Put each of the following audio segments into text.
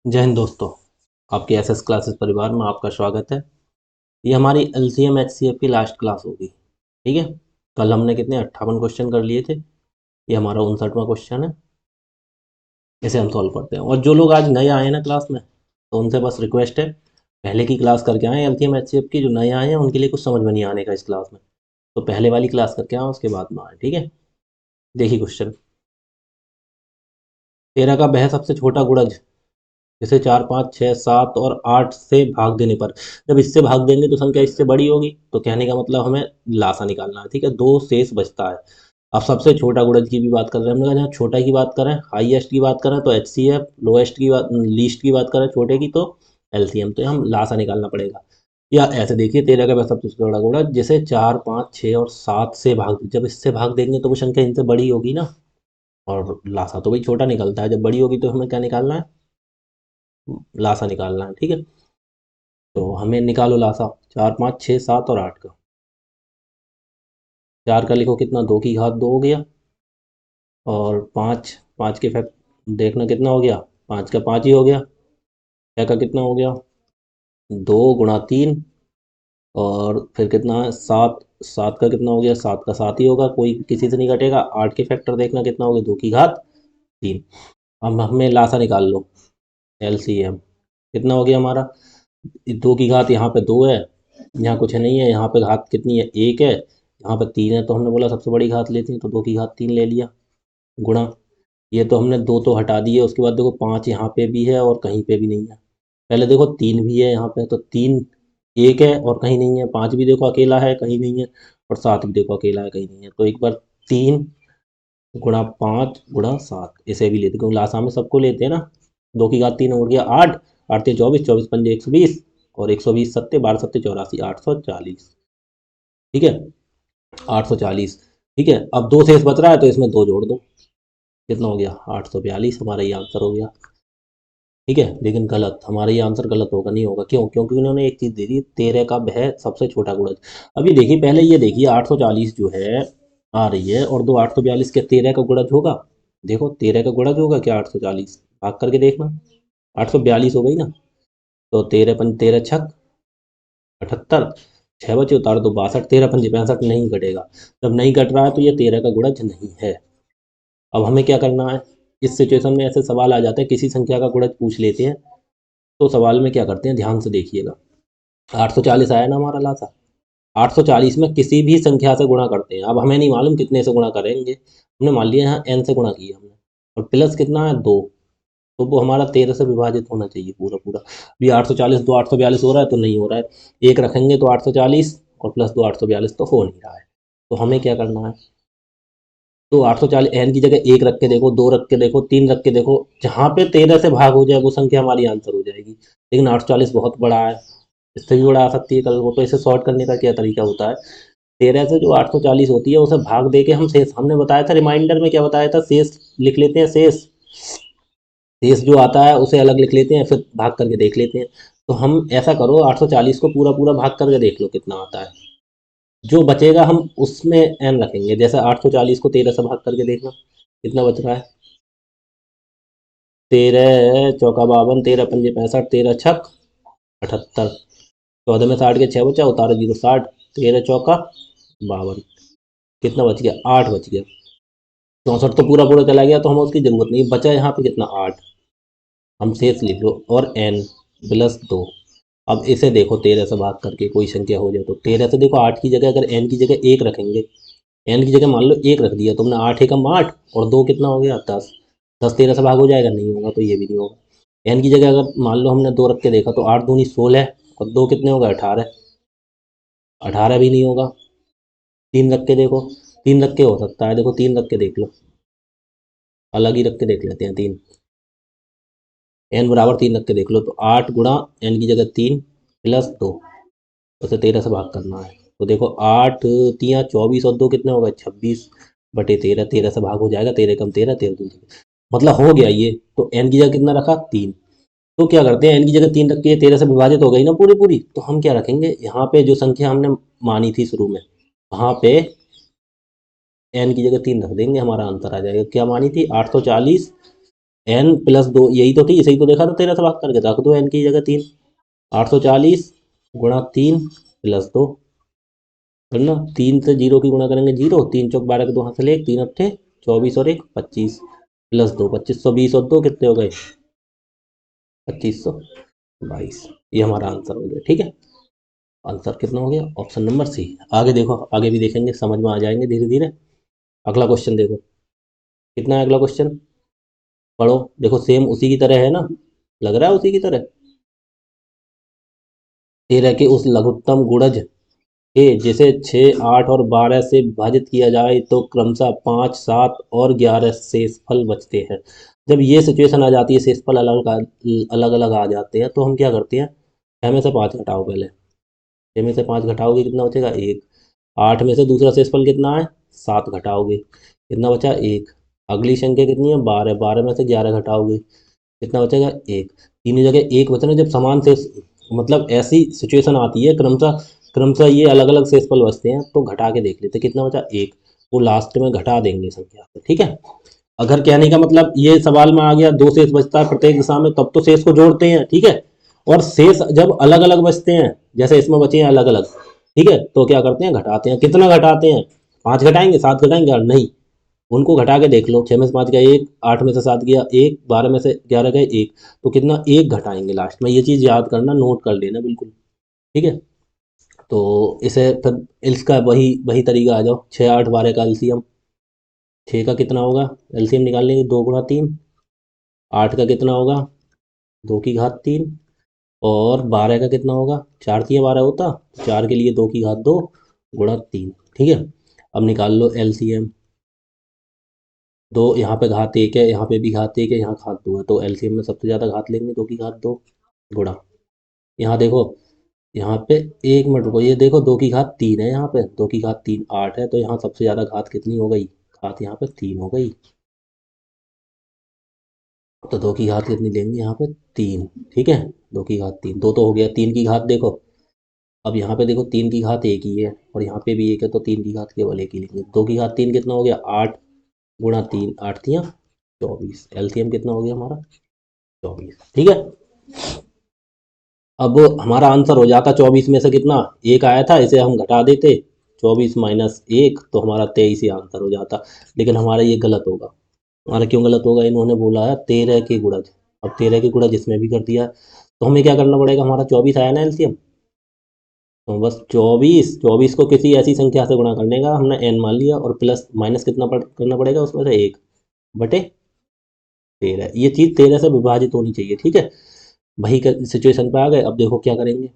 जय हिंद दोस्तों। आपके एसएस क्लासेस परिवार में आपका स्वागत है। ये हमारी एलसीएम एचसीएफ की लास्ट क्लास होगी। ठीक है। कल हमने कितने 58 क्वेश्चन कर लिए थे। ये हमारा 59वां क्वेश्चन है। इसे हम सॉल्व करते हैं। और जो लोग आज नए आए हैं ना क्लास में, तो उनसे बस रिक्वेस्ट है, पहले की क्लास करके आए एलसीएम एचसीएफ की। जो नए आए हैं उनके लिए कुछ समझ में नहीं आने का इस क्लास में, तो पहले वाली क्लास करके आए, उसके बाद में आए। ठीक है। देखिए क्वेश्चन, 13 का वह सबसे छोटा गुणज जैसे 4, 5, 6, 7 और 8 से भाग देने पर, जब इससे भाग देंगे तो संख्या इससे बड़ी होगी। तो कहने का मतलब हमें लासा निकालना है। ठीक है। दो शेष बचता है। अब सबसे छोटा गुणज की भी बात कर रहे हैं। हमने कहा जहाँ छोटा की बात करें, हाईएस्ट की बात करें तो एचसीएफ, लोएस्ट की बात, लीस्ट की बात करें छोटे की तो एलसीएम। तो हम लासा निकालना पड़ेगा। या ऐसे देखिए, 13 का वह सबसे छोटा गुणज जैसे 4, 5, 6 और 7 से भाग, जब इससे भाग देंगे तो वो संख्या इनसे बड़ी होगी ना। और लासा तो भाई छोटा निकलता है, जब बड़ी होगी तो हमें क्या निकालना है, लासा निकालना है। ठीक है। तो हमें निकालो लासा 4, 5, 6, 7 और 8 का। 4 का लिखो कितना, 2 की घात 2 हो गया। और 5, 5 के फैक्ट देखना कितना हो गया, 5 का 5 ही हो गया। 6 का कितना हो गया, 2 × 3। और फिर कितना है 7, 7 का कितना हो गया, 7 का 7 ही होगा, कोई किसी से नहीं घटेगा। 8 के फैक्टर देखना कितना हो गया, 2 की घात 3। अब हमें लासा निकाल लो, एलसीएम कितना हो गया हमारा। 2 की घात यहाँ पे 2 है, यहाँ कुछ नहीं है, यहाँ पे घात कितनी है, 1 है, यहाँ पे 3 है। तो हमने बोला सबसे बड़ी घात लेते हैं, तो 2 की घात 3 ले लिया। गुणा, ये तो हमने 2 तो हटा दिए। उसके बाद देखो 5 यहाँ पे भी है और कहीं पे भी नहीं है। पहले देखो 3 भी है यहाँ पे, तो 3 1 है और कहीं नहीं है। 5 भी देखो अकेला है, कहीं नहीं है। और 7 भी देखो अकेला है, कहीं नहीं है। तो एक बार 3 × 5 × 7 इसे भी लेते हैं, क्योंकि लासा में सबको लेते हैं ना। 2 की घात 3 हो गया 8, 8 × 24, 24 × 5 120, और 120 सत्ते 12 सत्ते 84, 840। ठीक है। 840। ठीक है। अब दो शेष बच रहा है तो इसमें दो जोड़ दो, कितना हो गया, 842 हमारा ये आंसर हो गया। ठीक है। लेकिन गलत, हमारा ये आंसर गलत होगा, नहीं होगा। क्यों? क्योंकि उन्होंने एक चीज दे दी, 13 का वह सबसे छोटा गुणज। अभी देखिए, पहले ये देखिए 840 जो है आ रही है, और दो 842 के 13 का गुणज होगा। देखो 13 का गुणज होगा क्या 840, भाग करके देखना। 842 हो गई ना। तो 13 पंच 13 छक 78, 6 बचे उतार दो 62, 13 पंजे 65 नहीं घटेगा। जब नहीं घट रहा है तो ये 13 का गुणज नहीं है। अब हमें क्या करना है, इस सिचुएशन में ऐसे सवाल आ जाते हैं, किसी संख्या का गुणज पूछ लेते हैं। तो सवाल में क्या करते हैं, ध्यान से देखिएगा। 840 आया ना हमारा लासा। 840 में किसी भी संख्या से गुणा करते हैं। अब हमें नहीं मालूम कितने से गुणा करेंगे, हमने मान लिया यहाँ n से गुणा किया हमने। और प्लस कितना है 2, तो वो हमारा 13 से विभाजित होना चाहिए पूरा पूरा। अभी 840 दो 842 हो रहा है तो नहीं हो रहा है। एक रखेंगे तो 840, और प्लस दो 842 तो हो नहीं रहा है। तो हमें क्या करना है, तो 840 एन की जगह 1 रख के देखो, 2 रख के देखो, 3 रख के देखो, जहाँ पे 13 से भाग हो जाए वो संख्या हमारी आंसर हो जाएगी। लेकिन 840 बहुत बड़ा है, इससे भी बड़ा आ सकती है कल वो। तो इसे सॉर्ट करने का क्या तरीका होता है, 13 से जो 840 होती है उसे भाग दे के हम शेष, हमने बताया था रिमाइंडर में क्या बताया था, शेष लिख लेते हैं। शेष शेष जो आता है उसे अलग लिख लेते हैं, फिर भाग करके देख लेते हैं। तो हम ऐसा करो, 840 को पूरा पूरा भाग करके देख लो कितना आता है। जो बचेगा हम उसमें एन रखेंगे। जैसे 840 को 13 से भाग करके देखना कितना बच रहा है, 13 चौका 52, 13 पंजे 65, 13 छक 78। 14 में 60 के 6 बचा, उतारो 0 60, 13 चौका 52, कितना बच गया, 8 बच गया। 64 तो पूरा पूरा चला गया, तो हमें उसकी जरूरत नहीं, बचा यहाँ पे कितना 8। हम शेष लिख लो, और n +2। अब इसे देखो 13 से भाग करके कोई संख्या हो जाए तो 13 से देखो 8 की जगह अगर n की जगह 1 रखेंगे, n की जगह मान लो 1 रख दिया तुमने, 8 एकम 8 और 2 कितना हो गया 10। 10 13 से भाग हो जाएगा, नहीं होगा, तो ये भी नहीं होगा। n की जगह अगर मान लो हमने 2 रख के देखा, तो 8 दूनी 16 और 2 कितने होगा 18, 18 भी नहीं होगा। 3 रख के देखो, 3 रख के हो सकता है, देखो 3 रख के देख लो, अलग ही रख के देख लेते हैं। 3 n बराबर 3 रख के देख लो, तो 8 गुणा n की जगह 3 +2, उसे 13 से भाग करना है। तो देखो 8 तियाँ 24 और 2 कितने हो गए 26 बटे 13, 13 से भाग हो जाएगा, 13 कम 13, 13 दूनी, मतलब हो गया ये। तो n की जगह कितना रखा 3। तो क्या करते हैं, n की जगह 3 रख के 13 से विभाजित हो गई ना पूरी पूरी, तो हम क्या रखेंगे, यहाँ पे जो संख्या हमने मानी थी शुरू में, वहाँ पे n की जगह 3 रख देंगे, हमारा आंसर आ जाएगा। क्या मानी थी 840 n प्लस 2 यही तो थी, इसे ही तो देखा था 13 से भाग करके, रख दो n की जगह 3, 840 गुणा 3 प्लस 2, वरना 3 से 0 की गुणा करेंगे 0, 3 चौक 12 के 2 हाथ से ले, 3 अट्ठे 24 और 1 25 प्लस 2 2520 और 2 कितने हो गए 2522। ये हमारा आंसर हो गया। ठीक है, आंसर कितना हो गया ऑप्शन नंबर सी। आगे देखो, आगे भी देखेंगे, समझ में आ जाएंगे धीरे धीरे। अगला क्वेश्चन देखो, कितना है अगला क्वेश्चन, पढ़ो। देखो सेम उसी की तरह है ना, लग रहा है उसी की तरह। 13 के उस लघुत्तम गुणज के जिसे 6, 8 और 12 से विभाजित किया जाए तो क्रमशः 5, 7 और 11 शेषफल बचते हैं। जब ये सिचुएशन आ जाती है, शेषफल अलग अलग अलग आ जाते हैं, तो हम क्या करते हैं, 6 में से 5 घटाओ पहले, 6 में से 5 घटाओगे कितना बचेगा 1, 8 में से दूसरा शेषफल कितना है 7 घटाओगे कितना बचा 1, अगली संख्या कितनी है 12, 12 में से 11 घटाओगे कितना बचेगा 1, तीनों जगह 1 बचना। जब समान शेष मतलब ऐसी सिचुएशन आती है, क्रमशः क्रमशः ये अलग अलग शेषफल बचते हैं, तो घटा के देख लेते कितना बचा 1, वो लास्ट में घटा देंगे संख्या से। ठीक है, अगर कहने का मतलब ये सवाल में आ गया दो शेष बचता है प्रत्येक दिशा में, तब तो शेष को जोड़ते हैं। ठीक है, और शेष जब अलग अलग बचते हैं, जैसे इसमें बचे हैं अलग अलग, ठीक है, तो क्या करते हैं घटाते हैं। कितना घटाते हैं, 5 घटाएंगे 7 घटाएंगे, और नहीं, उनको घटा के देख लो, 6 में से 5 गया 1, 8 में से 7 गया 1, 12 में से 11 गए 1, तो कितना 1 घटाएंगे लास्ट में। ये चीज़ याद करना, नोट कर लेना बिल्कुल। ठीक है, तो इसे फिर इसका वही वही तरीका आ जाओ, 6, 8, 12 का एलसीएम, 6 का कितना होगा एलसीएम निकाल लेंगे 2 गुणा 3, 8 का कितना होगा 2 की घात 3, और 12 का कितना होगा 4 3 12 होता, 4 के लिए 2 की घात 2 गुणा 3। ठीक है, अब निकाल लो एलसीएम, दो यहाँ पे घात 1 है, यहाँ पे भी घात 1 है, यहाँ घात 2 है, तो एलसीएम में सबसे ज़्यादा घात लेंगे 2 की घात 2 गुणा, यहाँ देखो, यहाँ पे 1 मिनट रुको, ये देखो 2 की घात 3 है, यहाँ पे 2 की घात 3 8 है, तो यहाँ सबसे ज़्यादा घात कितनी हो गई, घात यहाँ पे 3 हो गई, तो 2 की घात कितनी लेंगे यहाँ पे 3। ठीक है, 2 की घात 3, 2 तो हो गया, 3 की घात देखो, अब यहाँ पे देखो 3 की घात 1 ही है, और यहाँ पे भी 1 है, तो 3 की घात केवल 1 ही लेंगे। 2 की घात 3 कितना हो गया 8 गुणा 3, 8 तियाँ 24, एलसीएम कितना हो गया हमारा 24। ठीक है, अब हमारा आंसर हो जाता 24 में से कितना 1 आया था, इसे हम घटा देते, 24 माइनस 1, तो हमारा 23 ही आंसर हो जाता। लेकिन हमारा ये गलत होगा। हमारा क्यों गलत होगा, इन्होंने बोला है 13 के गुणज, अब 13 के गुणज इसमें भी कर दिया, तो हमें क्या करना पड़ेगा, हमारा 24 आया ना एलसीएम, तो बस 24 को किसी ऐसी संख्या से गुणा करने का हमने n मान लिया, और प्लस माइनस कितना करना पड़ेगा उसमें से 1 बटे 13, ये चीज़ 13 से विभाजित होनी चाहिए। ठीक है, वही सिचुएशन पे आ गए। अब देखो क्या करेंगे,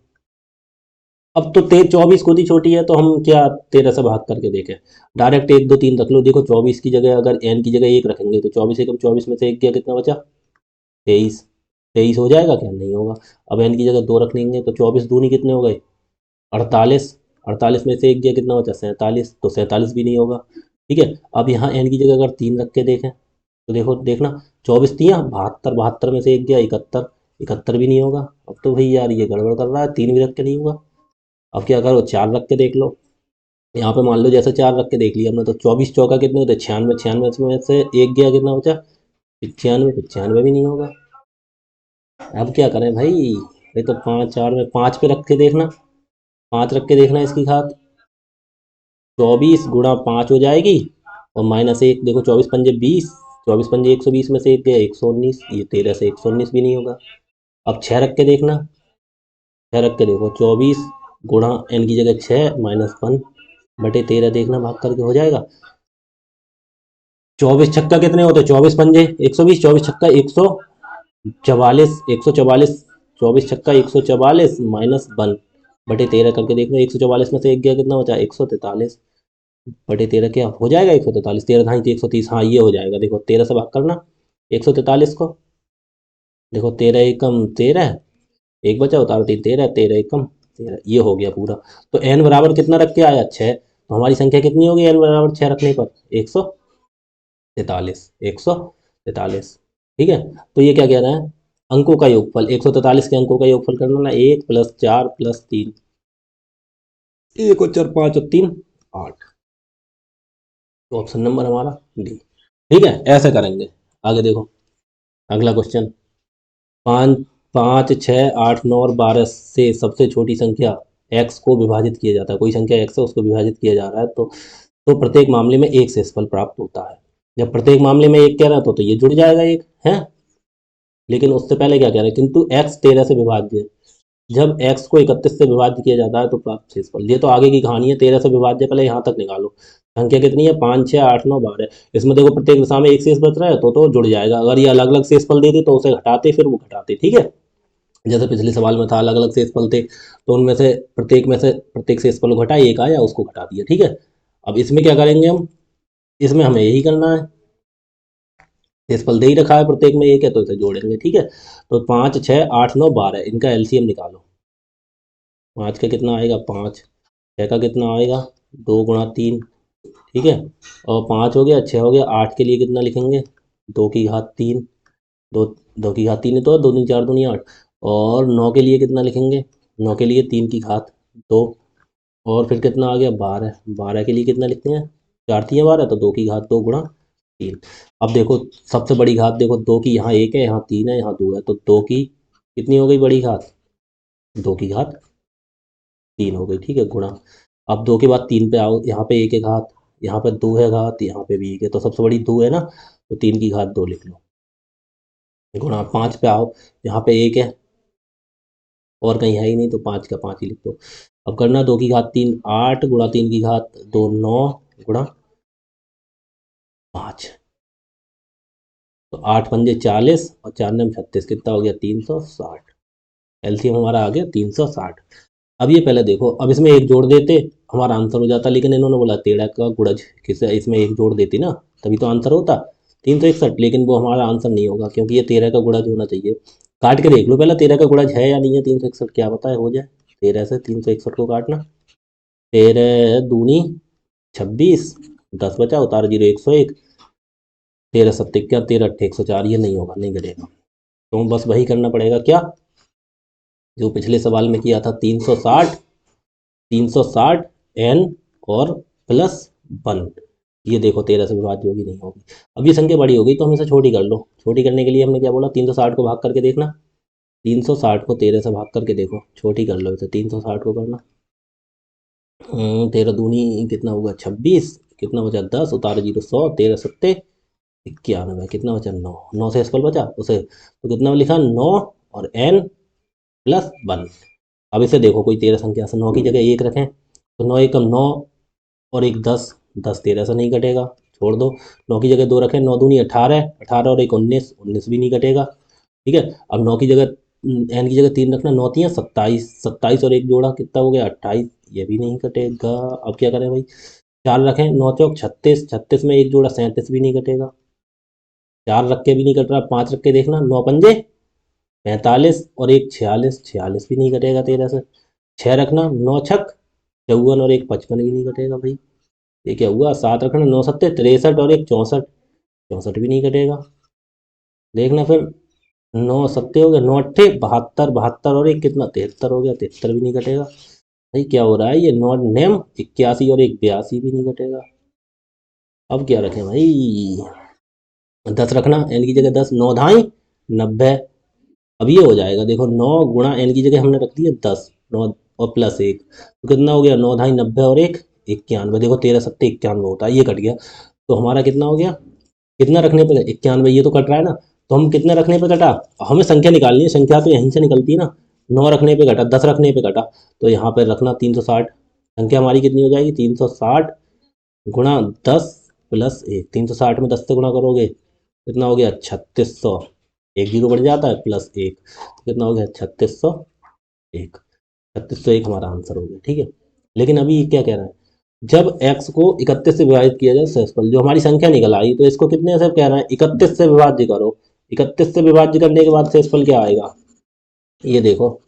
अब तो 24 खुद ही छोटी है, तो हम क्या 13 से भाग करके देखें, डायरेक्ट 1 2 3 रख लो। देखो 24 की जगह अगर n की जगह 1 रखेंगे, तो 24 एकम 24 में से 1 गया कितना बचा 23, 23 हो जाएगा क्या, नहीं होगा। अब n की जगह 2 रख लेंगे, तो 24 दूनी कितने हो गए 48, 48 में से 1 गया कितना बचा 47, तो 47 भी नहीं होगा। ठीक है, अब यहाँ n की जगह अगर 3 रख के देखें, तो देखो देखना 24 तियाँ 72, 72 में से 1 गया 71, 71 भी नहीं होगा। अब तो भाई यार ये गड़बड़ कर रहा है, 3 भी रख के नहीं होगा। अब क्या करो 4 रख के देख लो, यहाँ पे मान लो जैसे 4 रख के देख लिया हमने, तो 24 चौका कितने होते 96, 96 में से 1 गया कितना बचा 95, 95 भी नहीं होगा। अब क्या करें भाई, ये तो 5 4 में 5 पे रख के देखना, 5 रख के देखना इसकी घात, 24 गुणा 5 हो जाएगी, और माइनस 1 देखो 24 पंजे 20, 24 पंजे 120 में से 1 गया 119, ये 13 से 119 भी नहीं होगा। अब 6 रख के देखना, 6 रख के देखो 24 गुणा n की जगह 6 माइनस 1 बटे 13 देखना भाग करके हो जाएगा। 24 छक्का कितने होते 24 पंजे 120, 24 छक्का 144, 144, 24 छक्का 144 माइनस 1 बटे 13 करके देखना, 144 में से 1 गया कितना बचा 143 बटे 13 क्या हो जाएगा 143, 13 ढाई 130, हाँ ये हो जाएगा। देखो 13 से भाग करना 143 को, देखो 13 एकम 13, एक बचा उतारो 3 13, 13 एकम 13, ये हो गया पूरा। तो n बराबर कितना रख के आया 6, तो हमारी संख्या कितनी होगी n बराबर 6 रखने पर 143, 143। ठीक है, तो ये क्या कह रहा है, अंकों का योगफल 143 के अंकों का योगफल करना ना, 1 प्लस 4 प्लस 3, 1 और 4 5 और 3 8, तो ऑप्शन नंबर हमारा डी। ठीक है, ऐसे करेंगे। आगे देखो, अगला क्वेश्चन, 5, 5, 6, 8, 9 और 12 से सबसे छोटी संख्या x को विभाजित किया जाता है। कोई संख्या x है उसको विभाजित किया जा रहा है तो प्रत्येक मामले में एक शेषफल प्राप्त होता है। जब प्रत्येक मामले में एक कह रहा है तो ये जुड़ जाएगा एक है, लेकिन उससे पहले क्या कह रहे हैं, किंतु x 13 से विभाज्य है। जब x को 31 से विभाज्य किया जाता है तो प्राप्त शेषफल, ये तो आगे की कहानी है। 13 से विभाज्य पहले यहाँ तक निकालो। संख्या कितनी है, 5, 6, 8, 9, 12। इसमें देखो प्रत्येक दिशा में एक शेष बच रहा है तो जुड़ जाएगा। अगर ये अलग अलग शेषफल देते तो उसे घटाते, फिर वो घटाते, ठीक है। जैसे पिछले सवाल में था, अलग अलग शेषफल थे तो उनमें से प्रत्येक शेषफल को घटाए, एक आया उसको घटा दिया, ठीक है। अब इसमें क्या करेंगे हम, इसमें हमें यही करना है। शेषफल दे ही रखा है, प्रत्येक में एक है तो इसे जोड़ेंगे, ठीक है। तो 5, 6, 8, 9, 12 इनका एलसीएम निकालो। 5 का कितना आएगा 5, 6 का कितना आएगा 2 × 3, ठीक है। और 5 हो गया, 6 हो गया, 8 के लिए कितना लिखेंगे 2 की घात 3, दो 2 की घात 3 है तो 2 × 4 = 8। और 9 के लिए कितना लिखेंगे, 9 के लिए 3 की घात 2। और फिर कितना आ गया 12, 12 के लिए कितना लिखते हैं 4 × 3 = 12, तो 2 की घात 2 × 3। अब देखो सबसे बड़ी घात देखो, 2 की यहाँ 1 है, यहाँ 3 है, यहाँ 2 है, तो 2 की कितनी हो गई बड़ी घात, 2 की घात 3 हो गई, ठीक है, गुणा। अब 2 के बाद 3 पे आओ, यहाँ पे 1 है घात, यहाँ पे 2 है घात, यहाँ पे भी 1 है, तो सबसे बड़ी 2 है ना, तो 3 की घात 2 लिख लो, गुणा। 5 पे आओ, यहाँ पे 1 है और कहीं है ही नहीं, तो 5 का 5 ही लिख दो। अब करना 2 की घात 3 8 गुणा 3 की घात 2 9 गुणा 5, तो 8×5 = 40 और 4×9 = 36, कितना हो गया 360। एलसीएम हमारा आ गया 360। अब ये पहले देखो, अब इसमें एक जोड़ देते हमारा आंसर हो जाता, लेकिन इन्होंने बोला 13 का गुणज, किसे इसमें एक जोड़ देती ना तभी तो आंसर होता 361, लेकिन वो हमारा आंसर नहीं होगा क्योंकि ये 13 का गुणज होना चाहिए। काट के देख लो पहले 13 का गुणज है या नहीं है 361, क्या पता है हो जाए। 13 से 361 को काटना, 13×2 = 26, 10 बचा, उतार 0 101, 13×7 = 13, 104, ये नहीं होगा, नहीं करेगा। तो बस वही करना पड़ेगा क्या, जो पिछले सवाल में किया था, 360 n और +1। ये देखो 13 से विभाज्य होगी नहीं होगी। अब ये संख्या बड़ी हो गई तो हम इसे छोटी कर लो। छोटी करने के लिए हमने क्या बोला, 360 को भाग करके देखना, 360 को 13 से भाग करके देखो, छोटी कर लो इसे। 360 को करना 13×2 कितना होगा 26, कितना बचा 10, उतारो 0 100, 13×7 = 91, कितना बचा 9, 9 से स्पल बचा उसे, तो कितना लिखा 9 और n+1। अब इसे देखो कोई 13 संख्या से 9 की जगह 1 रखें तो 9 एकम 9 और 1 10, 10 13 से नहीं कटेगा, छोड़ दो। 9 की जगह 2 रखें, 9×2 = 18, 18 और 1 19, 19 भी नहीं कटेगा, ठीक है। अब 9 की जगह n की जगह 3 रखना, 9 3 27, 27 और 1 जोड़ा कितना हो गया 28, ये भी नहीं कटेगा। अब क्या करें भाई, 4 रखें, 9 चौक 36, 36 में 1 जोड़ा 37 भी नहीं कटेगा, 4 रख के भी नहीं कट रहा, 5 रख के देखना, 9 पंजे 45 और 1 46, 46 भी नहीं कटेगा 13 से। 6 रखना, 9 छक 54 और 1 55 भी नहीं कटेगा भाई, ये क्या हुआ। 7 रखना, 9 7 63 और 1 64, 64 भी नहीं कटेगा। देखना फिर 9 7 हो गया, 9 8 72, 72 और 1 कितना 73 हो गया, 73 भी नहीं कटेगा भाई। क्या हो रहा है ये, 9 नेम 81 और 1 82 भी नहीं कटेगा। अब क्या रखें भाई, 10 रखना, n की जगह 10, 9 ढाई 90। अब ये हो जाएगा, देखो 9 गुणा n की जगह हमने रख दिया 10, 9 और +1, तो कितना हो गया 9 ढाई 90 और 1 91। देखो 13 7 91 होता है, ये कट गया, तो हमारा कितना हो गया, कितना रखने पे 91, ये तो कट रहा है ना, तो हम कितने रखने पे कटा, हमें संख्या निकालनी है, संख्या तो यहीं से निकलती है ना। 9 रखने पे कटा, 10 रखने पे कटा, तो यहाँ पे रखना 360। संख्या हमारी कितनी हो जाएगी 360 गुणा 10 +1, 360 में 10 से गुणा करोगे कितना हो गया 3600, एक जीरो बढ़ जाता है +1, कितना हो गया 3601, 3601 हमारा आंसर हो गया, ठीक है। लेकिन अभी ये क्या कह रहा है, जब x को 31 से विभाजित किया जाए शेषफल, जो हमारी संख्या निकल आई, तो इसको कितने से कह रहा है 31 से विभाज्य करो। 31 से विभाज्य करने के बाद शेषफल क्या आएगा, ये देखो